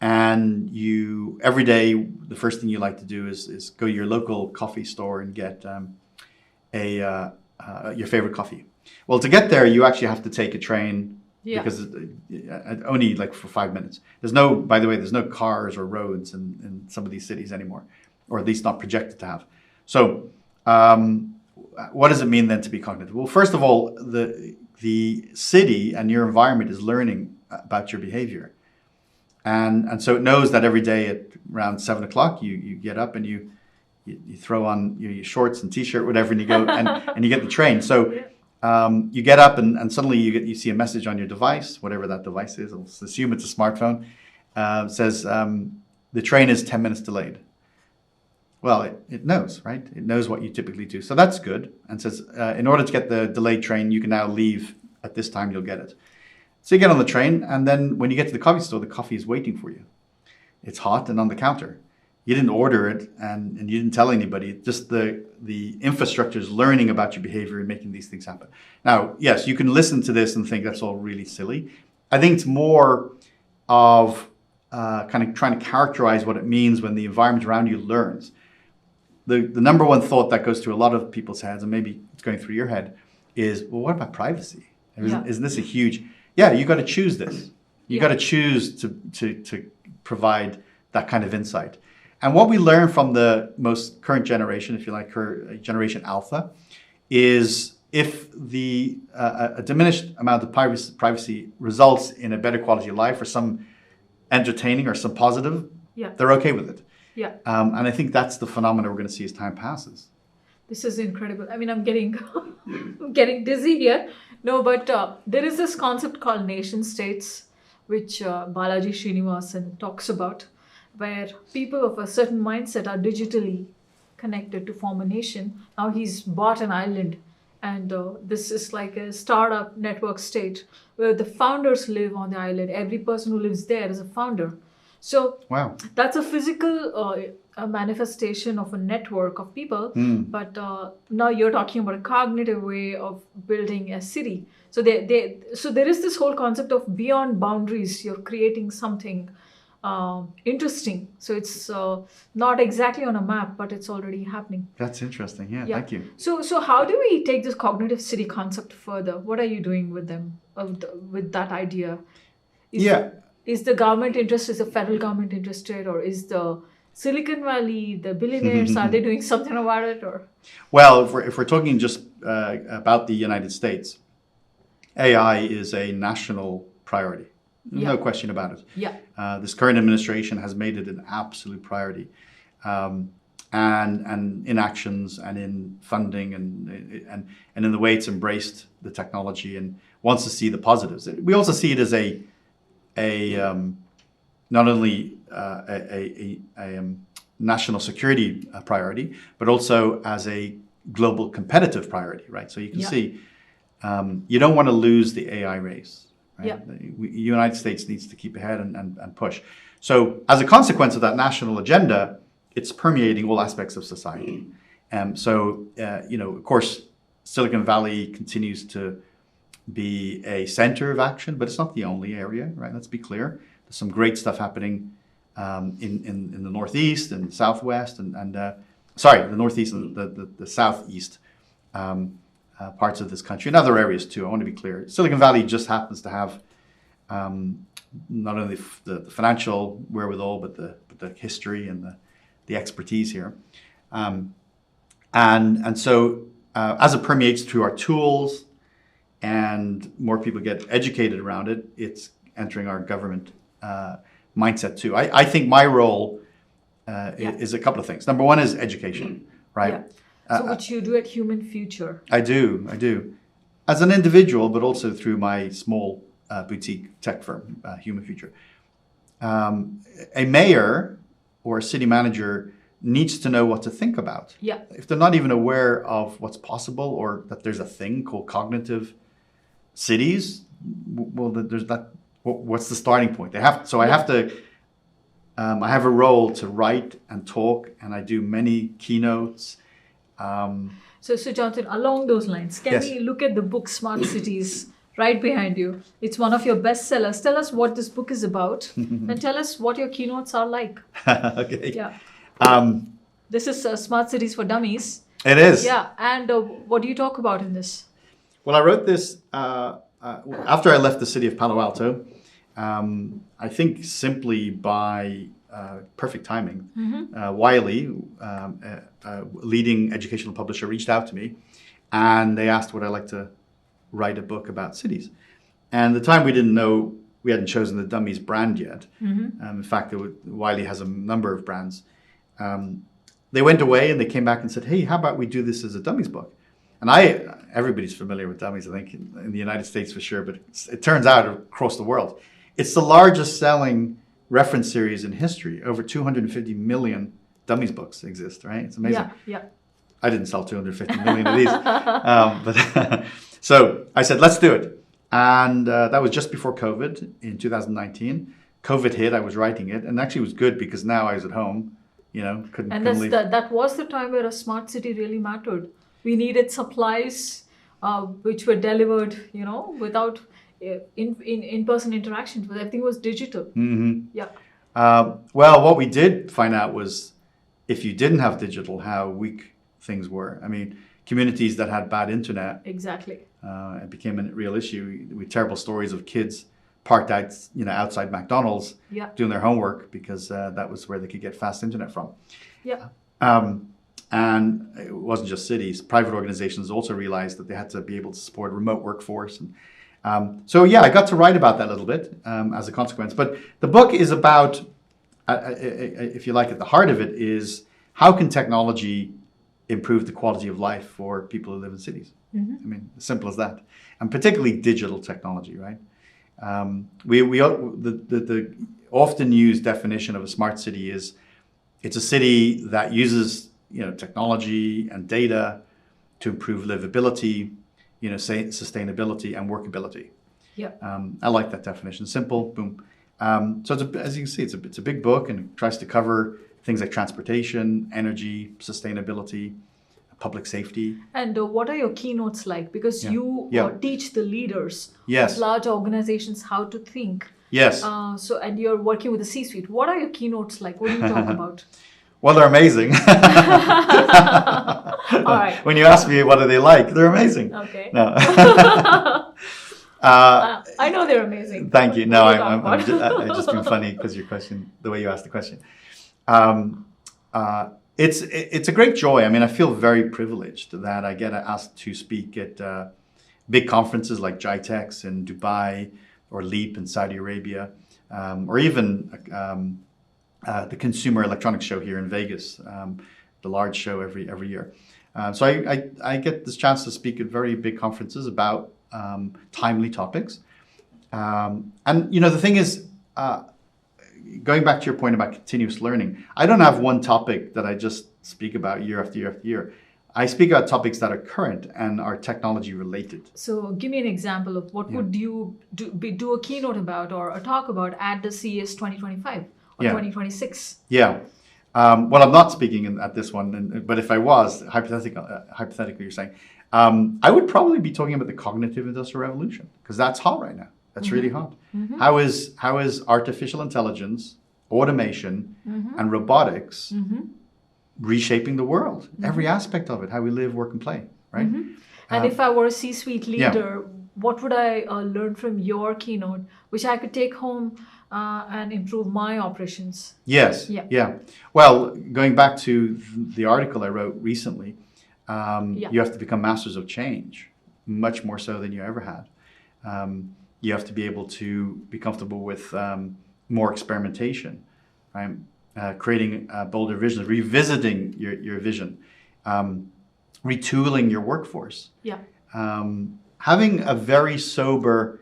And you every day the first thing you like to do is go to your local coffee store and get your favorite coffee. Well, to get there, you actually have to take a train because only like for 5 minutes. By the way, there's no cars or roads in some of these cities anymore, or at least not projected to have. So what does it mean then to be cognitive? Well, first of all, the city and your environment is learning about your behavior. And so it knows that every day at around 7 o'clock, you get up and you throw on your shorts and t-shirt, whatever, and you go and you get the train. So you get up and suddenly you see a message on your device, whatever that device is. Let's assume it's a smartphone. Says the train is 10 minutes delayed. Well, it knows, right? It knows what you typically do. So that's good. And says in order to get the delayed train, you can now leave at this time, you'll get it. So you get on the train, and then when you get to the coffee store, the coffee is waiting for you. It's hot and on the counter. You didn't order it, and you didn't tell anybody. Just the infrastructure is learning about your behavior and making these things happen. Now, yes, you can listen to this and think that's all really silly. I think it's more of kind of trying to characterize what it means when the environment around you learns. The number one thought that goes through a lot of people's heads, and maybe it's going through your head, is, well, what about privacy? Isn't this a huge... Yeah, you got to choose this. You got to choose to provide that kind of insight. And what we learn from the most current generation, if you like, Generation Alpha, is if a diminished amount of privacy results in a better quality of life or some entertaining or some positive, they're okay with it. Yeah. And I think that's the phenomenon we're going to see as time passes. This is incredible. I mean, I'm getting dizzy here. No, but there is this concept called nation states, which Balaji Srinivasan talks about, where people of a certain mindset are digitally connected to form a nation. Now he's bought an island, and this is like a startup network state where the founders live on the island. Every person who lives there is a founder. So wow, that's a physical a manifestation of a network of people. But now you're talking about a cognitive way of building a city. So there is this whole concept of beyond boundaries. You're creating something interesting. So it's not exactly on a map, but it's already happening. That's interesting. Yeah. Thank you. So how do we take this cognitive city concept further? What are you doing with them, with that idea? Is the government interested? Is the federal government interested? Or is the Silicon Valley, the billionaires, are they doing something about it? Or well, if we're talking just about the United States, AI is a national priority. No question about it. Yeah. This current administration has made it an absolute priority, and in actions and in funding and in the way it's embraced the technology and wants to see the positives. We also see it as not only a national security priority, but also as a global competitive priority, right? So you can see you don't want to lose the AI race. Right? The United States needs to keep ahead and push. So as a consequence of that national agenda, it's permeating all aspects of society. So, of course, Silicon Valley continues to be a center of action, but it's not the only area, right? Let's be clear. There's some great stuff happening in the Northeast and Southwest, the Northeast and the Southeast parts of this country, and other areas too. I want to be clear. Silicon Valley just happens to have not only the financial wherewithal, but the history and the expertise here. And so as it permeates through our tools and more people get educated around it, it's entering our government mindset too. I think my role is a couple of things. Number one is education, right? Yeah. So which you do at Human Future. I do. As an individual, but also through my small boutique tech firm, Human Future. A mayor or a city manager needs to know what to think about. Yeah. If they're not even aware of what's possible or that there's a thing called cognitive cities, well, there's that. What's the starting point? I have to. I have a role to write and talk, and I do many keynotes. So Jonathan, along those lines, can we look at the book Smart Cities right behind you? It's one of your bestsellers. Tell us what this book is about, and tell us what your keynotes are like. Okay. Yeah. This is Smart Cities for Dummies. It is. Yeah. And what do you talk about in this? Well, I wrote this after I left the city of Palo Alto. I think simply by perfect timing. Wiley, a leading educational publisher, reached out to me, and they asked would I like to write a book about cities. And at the time we didn't know, we hadn't chosen the Dummies brand yet. In fact, Wiley has a number of brands. They went away and they came back and said, hey, how about we do this as a Dummies book? And everybody's familiar with Dummies, I think, in the United States for sure, but it turns out across the world. It's the largest selling reference series in history. Over 250 million Dummies books exist, right? It's amazing. Yeah. I didn't sell 250 million of these. But so I said, let's do it. And that was just before COVID in 2019. COVID hit, I was writing it. And actually it was good because now I was at home, couldn't leave. That was the time where a smart city really mattered. We needed supplies which were delivered, without in-person interactions. Everything was digital. Yeah. Well, what we did find out was if you didn't have digital, how weak things were. I mean, communities that had bad internet. Exactly. It became a real issue. We had terrible stories of kids parked out, outside McDonald's doing their homework because that was where they could get fast internet from. Yeah. And it wasn't just cities. Private organizations also realized that they had to be able to support a remote workforce. And I got to write about that a little bit as a consequence. But the book is about, if you like, at the heart of it is how can technology improve the quality of life for people who live in cities? I mean, as simple as that. And particularly digital technology, right? The often used definition of a smart city is it's a city that uses technology and data to improve livability, sustainability and workability. Yeah. I like that definition. Simple, boom. So as you can see, it's a big book and it tries to cover things like transportation, energy, sustainability, public safety. And what are your keynotes like? Because you teach the leaders of large organizations how to think. Yes. And you're working with the C-suite. What are your keynotes like? What do you talk about? Well, they're amazing. All right. When you ask me what are they like, they're amazing. Okay. No. I know they're amazing. Thank you. No, I'm just being funny because the way you asked the question. It's a great joy. I mean, I feel very privileged that I get asked to speak at big conferences like GovTech in Dubai or LEAP in Saudi Arabia, or even the Consumer Electronics Show here in Vegas, the large show every year. So I get this chance to speak at very big conferences about timely topics. And the thing is, going back to your point about continuous learning, I don't have one topic that I just speak about year after year after year. I speak about topics that are current and are technology related. So give me an example of what would you do a keynote about or a talk about at the CES 2025 or 2026? Yeah. Well, I'm not speaking at this one, but if I was, hypothetically, you're saying, I would probably be talking about the cognitive industrial revolution, because that's hot right now. That's really hot. How is artificial intelligence, automation, and robotics reshaping the world? Every aspect of it, how we live, work, and play, right? And if I were a C-suite leader, what would I learn from your keynote, which I could take home and improve my operations? Yes. Yeah. Well, going back to the article I wrote recently, you have to become masters of change, much more so than you ever had. You have to be able to be comfortable with more experimentation, right? Creating bolder visions, revisiting your vision, retooling your workforce. Yeah. Having a very sober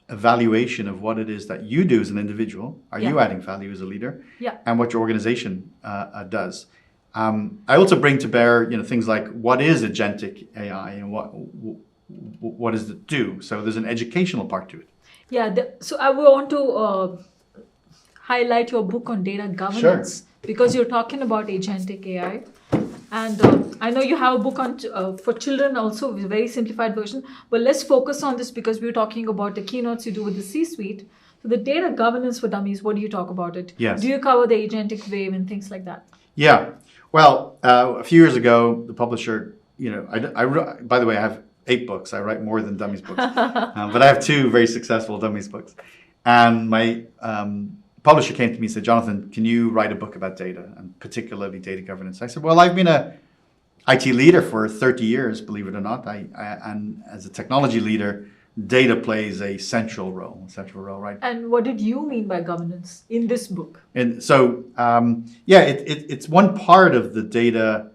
evaluation of what it is that you do as an individual. Are you adding value as a leader? Yeah. And what your organization does. I also bring to bear, things like what is agentic AI and what does it do? So there's an educational part to it. Yeah. So I want to highlight your book on data governance, because you're talking about agentic AI. And I know you have a book on for children also, with a very simplified version. But let's focus on this because we're talking about the keynotes you do with the C-suite. So the data governance for dummies, what do you talk about it? Yes. Do you cover the agentic wave and things like that? Yeah. Well, a few years ago, the publisher, by the way, I have 8 books. I write more than dummies books. But I have 2 very successful dummies books. And my publisher came to me and said, Jonathan, can you write a book about data, and particularly data governance? I said, well, I've been a IT leader for 30 years, believe it or not. And as a technology leader, data plays a central role, right? And what did you mean by governance in this book? And so, it's one part of the data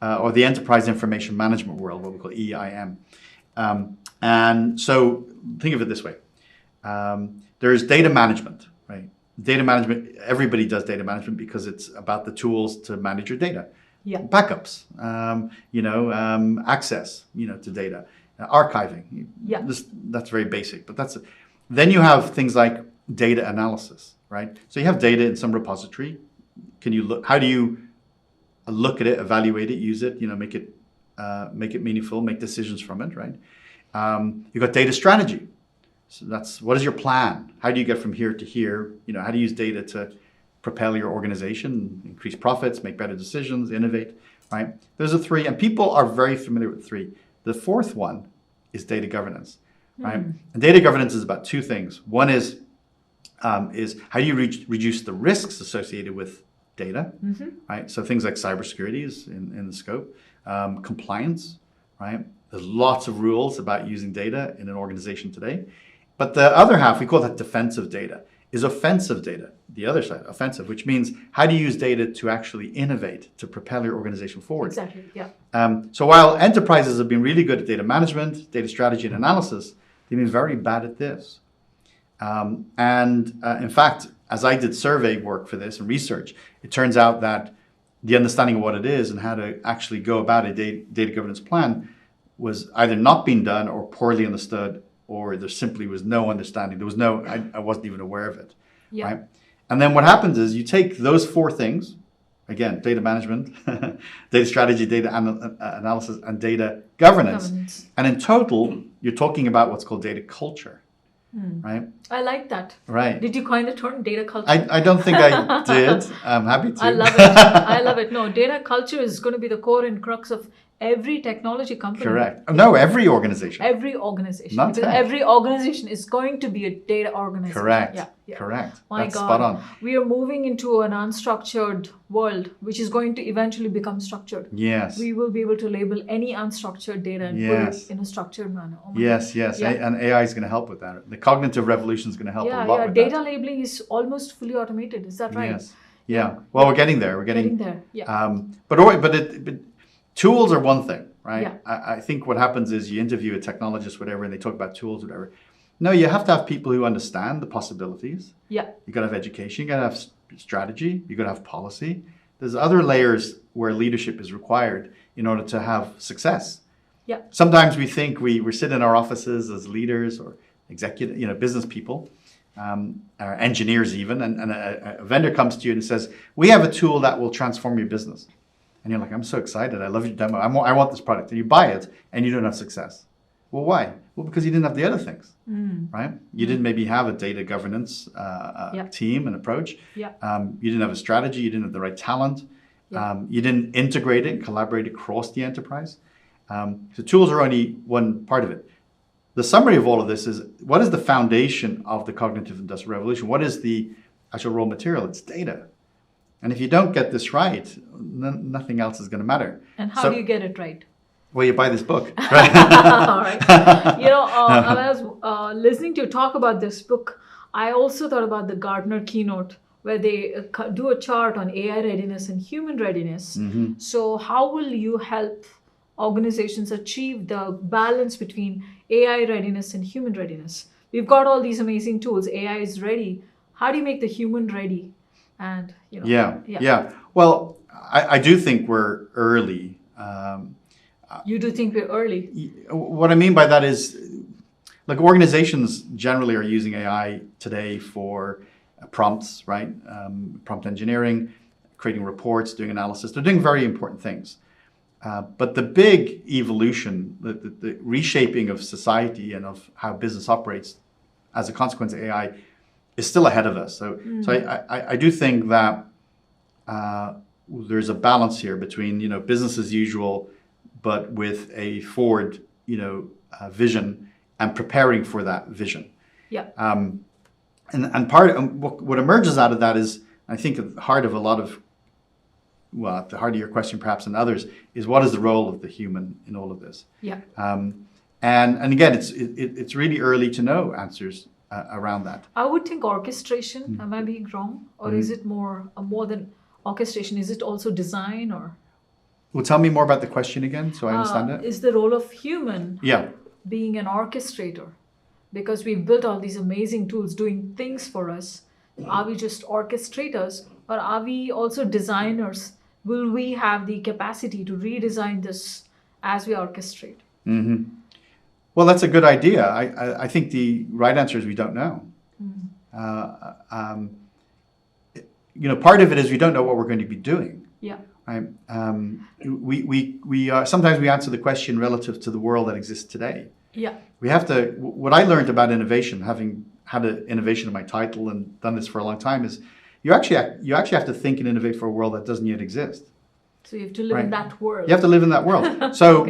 or the enterprise information management world, what we call EIM. And so think of it this way. There's data management, right? Data management, everybody does data management because it's about the tools to manage your data. Yeah. Backups, access, to data, archiving. Yeah. That's very basic, but then you have things like data analysis, right? So you have data in some repository. How do you look at it, evaluate it, use it, make it meaningful, make decisions from it, right? You've got data strategy. So what is your plan? How do you get from here to here? How do you use data to propel your organization, increase profits, make better decisions, innovate, right? Those are 3, and people are very familiar with 3. The 4th one is data governance, right? And data governance is about 2 things. One is how do you reduce the risks associated with data, right? So things like cybersecurity is in the scope, compliance, right? There's lots of rules about using data in an organization today. But the other half, we call that defensive data, is offensive data. The other side, offensive, which means how do you use data to actually innovate, to propel your organization forward? Exactly, yeah. So while enterprises have been really good at data management, data strategy, and analysis, they've been very bad at this. In fact, as I did survey work for this and research, it turns out that the understanding of what it is and how to actually go about a data governance plan was either not being done or poorly understood, or there simply was no understanding. There was I wasn't even aware of it, right? And then what happens is you take those 4 things, again, data management, data strategy, data analysis, and data governance. And in total, you're talking about what's called data culture, right? I like that. Right. Did you coin the term data culture? I don't think I did. I'm happy to. I love it. I love it. No, data culture is going to be the core and crux of every technology company. Correct. No, every organization. Every organization. Not because tech. every organization is going to be a data organization. Correct. Yeah. Correct. My That's God. spot on. We are moving into an unstructured world, which is going to eventually become structured. Yes. We will be able to label any unstructured data and put it in a structured manner. Oh my Yes. God. Yeah. And AI is going to help with that. The cognitive revolution is going to help a lot with data that. labeling is almost fully automated. Is that right? Yes. Yeah. Well, we're getting there. We're Getting there. Yeah. But tools are one thing, right? Yeah. I think what happens is you interview a technologist, whatever, and they talk about tools, whatever. No, you have to have people who understand the possibilities. Yeah. You got to have education. You got to have strategy. You got to have policy. There's other layers where leadership is required in order to have success. Yeah. Sometimes we think we sit in our offices as leaders or executive, business people, or engineers even, and a vendor comes to you and says, we have a tool that will transform your business. And you're like, I'm so excited. I love your demo. I want this product. And you buy it and you don't have success. Well, why? Well, because you didn't have the other things, right? You didn't maybe have a data governance team and approach. Yeah. You didn't have a strategy. You didn't have the right talent. Yeah. You didn't integrate it and collaborate across the enterprise. So tools are only one part of it. The summary of all of this is, what is the foundation of the cognitive industrial revolution? What is the actual raw material? It's data. And if you don't get this right, nothing else is going to matter. And how do you get it right? Well, you buy this book. Right? All right. When I was listening to you talk about this book, I also thought about the Gartner Keynote, where they do a chart on AI readiness and human readiness. Mm-hmm. So how will you help organizations achieve the balance between AI readiness and human readiness? We've got all these amazing tools. AI is ready. How do you make the human ready? And Yeah. Well, I do think we're early. You do think we're early? What I mean by that is, like, organizations generally are using AI today for prompts, right? Prompt engineering, creating reports, doing analysis. They're doing very important things. But the big evolution, the reshaping of society and of how business operates as a consequence of AI is still ahead of us. So I do think that there's a balance here between, business as usual, but with a forward, vision and preparing for that vision. Yeah. And part of what emerges out of that is, I think, at the heart of at the heart of your question, perhaps, and others, is what is the role of the human in all of this? Yeah. And again, it's really early to know answers around that. I would think orchestration. Am I being wrong, or is it more than orchestration? Is it also design, or? Well, tell me more about the question again, so I understand it. Is the role of human Yeah. being an orchestrator? Because we've built all these amazing tools doing things for us. Are we just orchestrators, or are we also designers? Will we have the capacity to redesign this as we orchestrate? Mm-hmm. Well, that's a good idea. I think the right answer is we don't know. Part of it is we don't know what we're going to be doing. Yeah. Right? We sometimes we answer the question relative to the world that exists today. Yeah. We have to. What I learned about innovation, having had an innovation in my title and done this for a long time, is you actually have to think and innovate for a world that doesn't yet exist. So you have to live in that world. You have to live in that world. So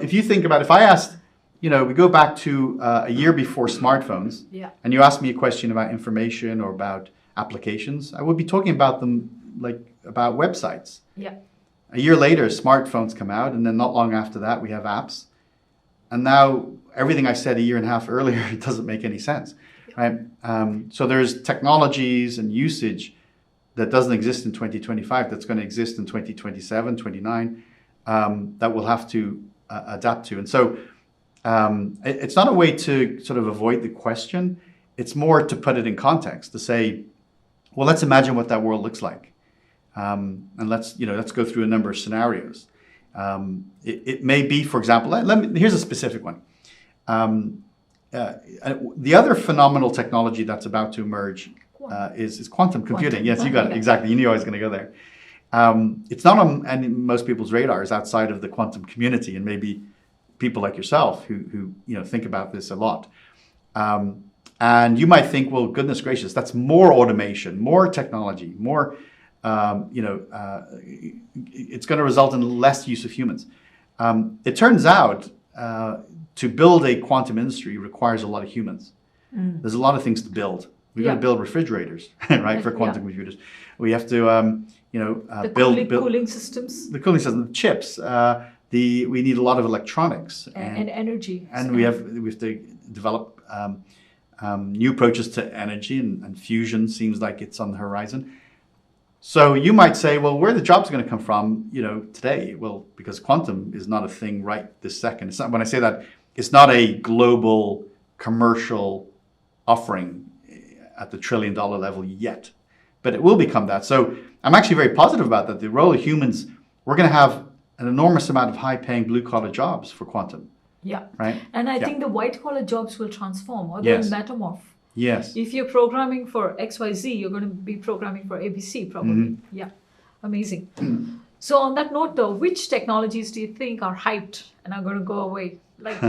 if you think about, if I asked, we go back to a year before smartphones, and you ask me a question about information or about applications, I would be talking about them like about websites. Yeah. A year later, smartphones come out, and then not long after that, we have apps. And now everything I said a year and a half earlier doesn't make any sense, right? So there's technologies and usage that doesn't exist in 2025 that's going to exist in 2027, 29, that we'll have to adapt to. And so it's not a way to sort of avoid the question. It's more to put it in context, to say, well, let's imagine what that world looks like. And let's go through a number of scenarios. It may be, for example, here's a specific one. The other phenomenal technology that's about to emerge is quantum computing. Yes, you got it. Exactly. You knew I was going to go there. It's not on most people's radars outside of the quantum community, and maybe people like yourself who think about this a lot. And you might think, well, goodness gracious, that's more automation, more technology, more, it's going to result in less use of humans. It turns out to build a quantum industry requires a lot of humans. There's a lot of things to build. We've got to build refrigerators, right, for quantum computers. We have to, build cooling systems. The cooling system, the chips. We need a lot of electronics and energy. And we have to develop new approaches to energy, and fusion seems like it's on the horizon. So you might say, well, where are the jobs going to come from, today? Well, because quantum is not a thing right this second. It's not, when I say that, it's not a global commercial offering at the $1 trillion level yet, but it will become that. So I'm actually very positive about that. The role of humans, we're going to have an enormous amount of high-paying blue-collar jobs for quantum. Yeah. Right. And I think the white-collar jobs will transform, or they'll metamorph. Yes. If you're programming for XYZ, you're going to be programming for ABC probably. Yeah, amazing. So on that note, though, which technologies do you think are hyped and are going to go away? Like,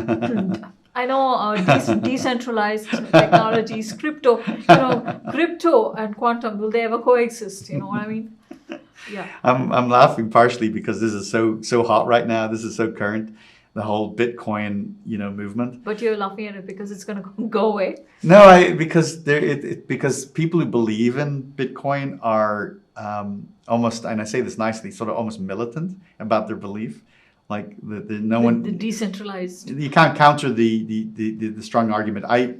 I know decentralized technologies, crypto. Crypto and quantum, will they ever coexist? You know what I mean? Yeah. I'm laughing partially because this is so hot right now. This is so current, the whole Bitcoin movement. But you're laughing at it because it's going to go away. No, because because people who believe in Bitcoin are almost, and I say this nicely, sort of almost militant about their belief. Like The decentralized. You can't counter the strong argument. I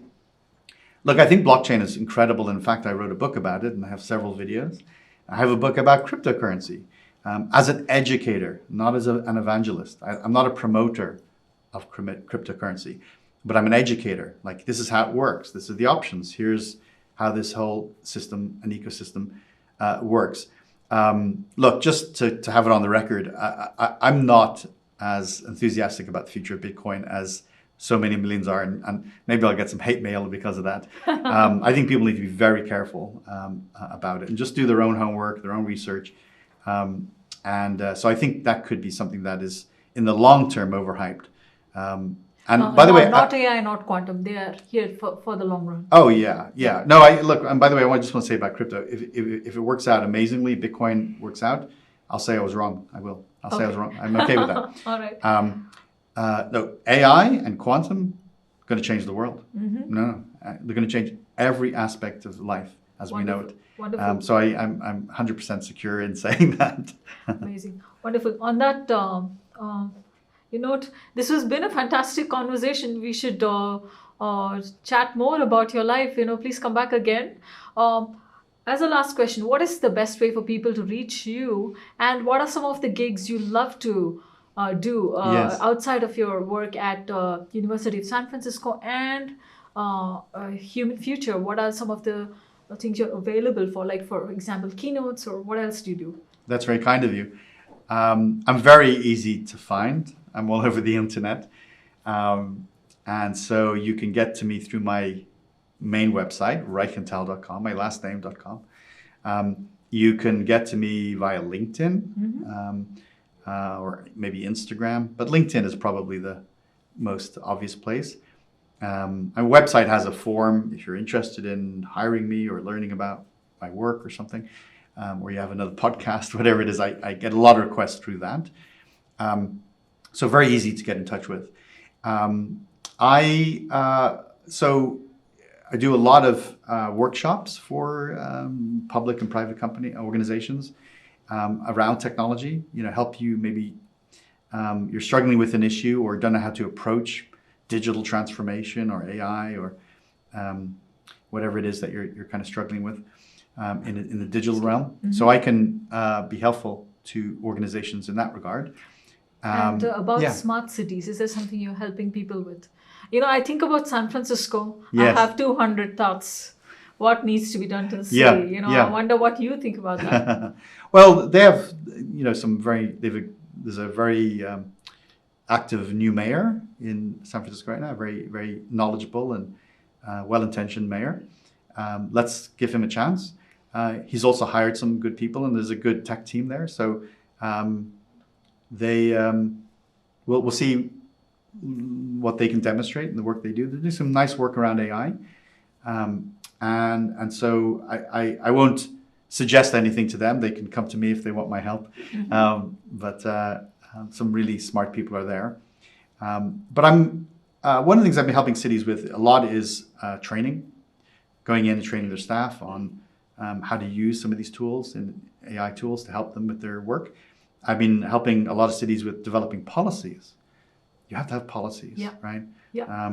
think blockchain is incredible. In fact, I wrote a book about it, and I have several videos. I have a book about cryptocurrency as an educator, not as an evangelist. I'm not a promoter of cryptocurrency, but I'm an educator. Like, this is how it works. This is the options. Here's how this whole system and ecosystem works. Look, just to have it on the record, I'm not as enthusiastic about the future of Bitcoin as so many millions are, and maybe I'll get some hate mail because of that. I think people need to be very careful about it and just do their own homework, their own research. So I think that could be something that is, in the long term, overhyped. And by the way, not AI, not quantum. They are here for the long run. Oh yeah. No, look. And by the way, I just want to say about crypto. If it works out amazingly, Bitcoin works out, I'll say I was wrong. I will. I'll say I was wrong. I'm okay with that. All right. No, AI and quantum going to change the world. No, they're going to change every aspect of life as we know it. Wonderful. So I'm 100% secure in saying that. Amazing. Wonderful. On that, this has been a fantastic conversation. We should chat more about your life. Please come back again. As a last question, what is the best way for people to reach you? And what are some of the gigs you love to do Yes. outside of your work at University of San Francisco and Human Future? What are some of the things you're available for? Like, for example, keynotes, or what else do you do? That's very kind of you. I'm very easy to find. I'm all over the internet. And so you can get to me through my main website, reichental.com, my last name.com. You can get to me via LinkedIn or maybe Instagram, but LinkedIn is probably the most obvious place. My website has a form if you're interested in hiring me or learning about my work or something, or you have another podcast, whatever it is. I get a lot of requests through that. So very easy to get in touch with. I do a lot of workshops for public and private company organizations around technology. Help you, maybe you're struggling with an issue or don't know how to approach digital transformation or AI or whatever it is that you're kind of struggling with in the digital realm. So I can be helpful to organizations in that regard. And about smart cities, is there something you're helping people with? I think about San Francisco. Yes. I have 200 thoughts. What needs to be done to the city? I wonder what you think about that. Well, they have, there's a very active new mayor in San Francisco right now, very, very knowledgeable and well-intentioned mayor. Let's give him a chance. He's also hired some good people, and there's a good tech team there. So we'll see what they can demonstrate and the work they do. They do some nice work around AI. And so I won't suggest anything to them. They can come to me if they want my help. But some really smart people are there. But one of the things I've been helping cities with a lot is training, going in and training their staff on how to use some of these tools and AI tools to help them with their work. I've been helping a lot of cities with developing policies. You have to have policies, right? Yeah.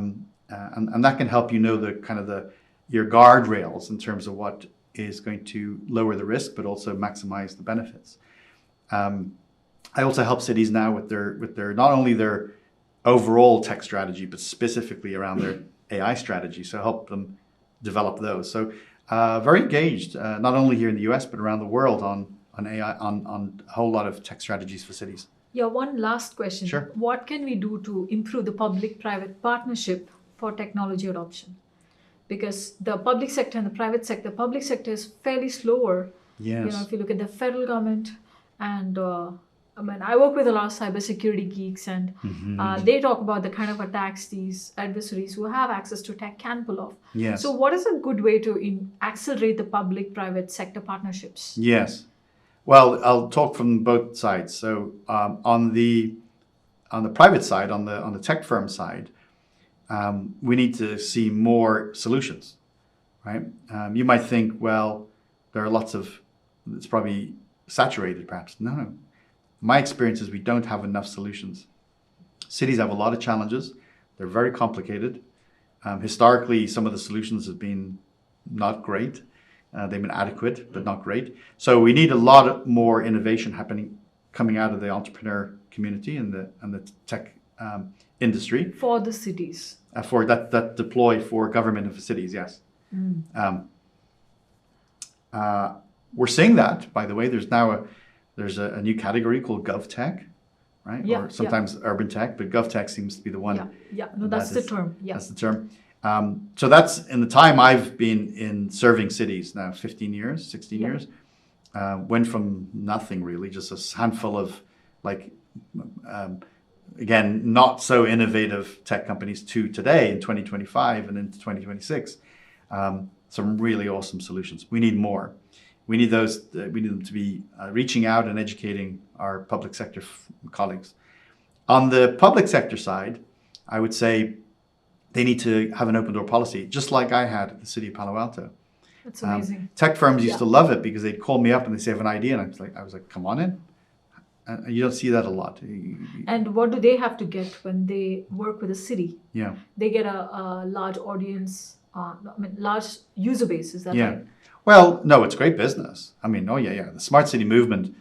And that can help your guardrails in terms of what is going to lower the risk, but also maximize the benefits. I also help cities now with their not only their overall tech strategy, but specifically around their AI strategy. So help them develop those. So very engaged, not only here in the US, but around the world on AI, on a whole lot of tech strategies for cities. Yeah, one last question. Sure. What can we do to improve the public-private partnership for technology adoption? because the public sector and the private sector, public sector is fairly slower. Yes. You know, if you look at the federal government, and I mean, I work with a lot of cybersecurity geeks, and they talk about the kind of attacks these adversaries who have access to tech can pull off. Yes. So what is a good way to accelerate the public-private sector partnerships? Yes. Well, I'll talk from both sides. So on the private side, on the tech firm side, we need to see more solutions, right? You might think, well, there are lots of, it's probably saturated perhaps. No. My experience is we don't have enough solutions. Cities have a lot of challenges. They're very complicated. Historically, some of the solutions have been not great. They've been adequate, but not great. So we need a lot more innovation coming out of the entrepreneur community and the tech industry. For the cities. For that deploy for government and for cities, yes. We're seeing that, by the way. There's a new category called GovTech, right? Yeah, or sometimes urban tech, but GovTech seems to be the one. Yeah. No, that's the term. Yeah. That's the term. So that's in the time I've been in serving cities now, 15 years, 16 years. Went from nothing really, just a handful of again, not so innovative tech companies to today in 2025 and into 2026. Some really awesome solutions. We need more. We need those. We need them to be reaching out and educating our public sector colleagues. On the public sector side, I would say they need to have an open door policy, just like I had at the city of Palo Alto. That's amazing. Tech firms used to love it because they'd call me up and they'd say, I have an idea, and I was like, come on in. And you don't see that a lot. And what do they have to get when they work with a city? Yeah. They get a large audience, large user base. Is that right? Well, no, it's great business. I mean, the smart city movement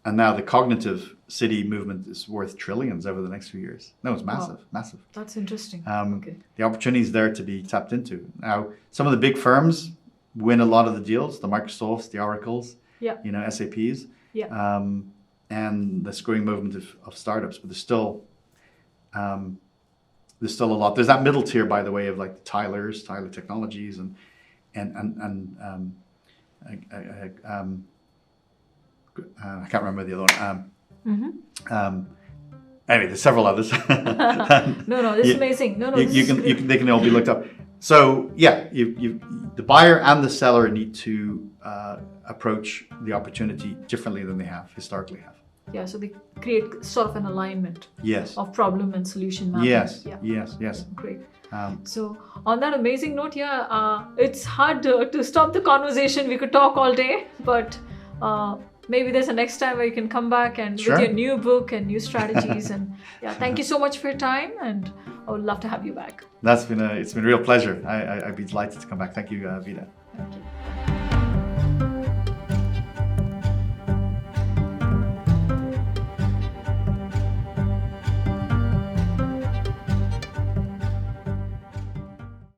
and now the cognitive city movement is worth trillions over the next few years. No, it's massive, massive. That's interesting. The opportunity is there to be tapped into. Now, some of the big firms win a lot of the deals, the Microsofts, the Oracles, SAPs, and the screwing movement of startups. But there's still a lot. There's that middle tier, by the way, of like Tyler Technologies, and I can't remember the other one. Anyway, there's several others. No, this is amazing. No, they can all be looked up. So the buyer and the seller need to approach the opportunity differently than they historically have. Yeah, so they create sort of an alignment. Yes. Of problem and solution mapping. Yes. Great. So on that amazing note, it's hard to stop the conversation. We could talk all day, but maybe there's a next time where you can come back and with your new book and new strategies. And thank you so much for your time, and I would love to have you back. It's been a real pleasure. I'd be delighted to come back. Thank you, Vida. Thank you.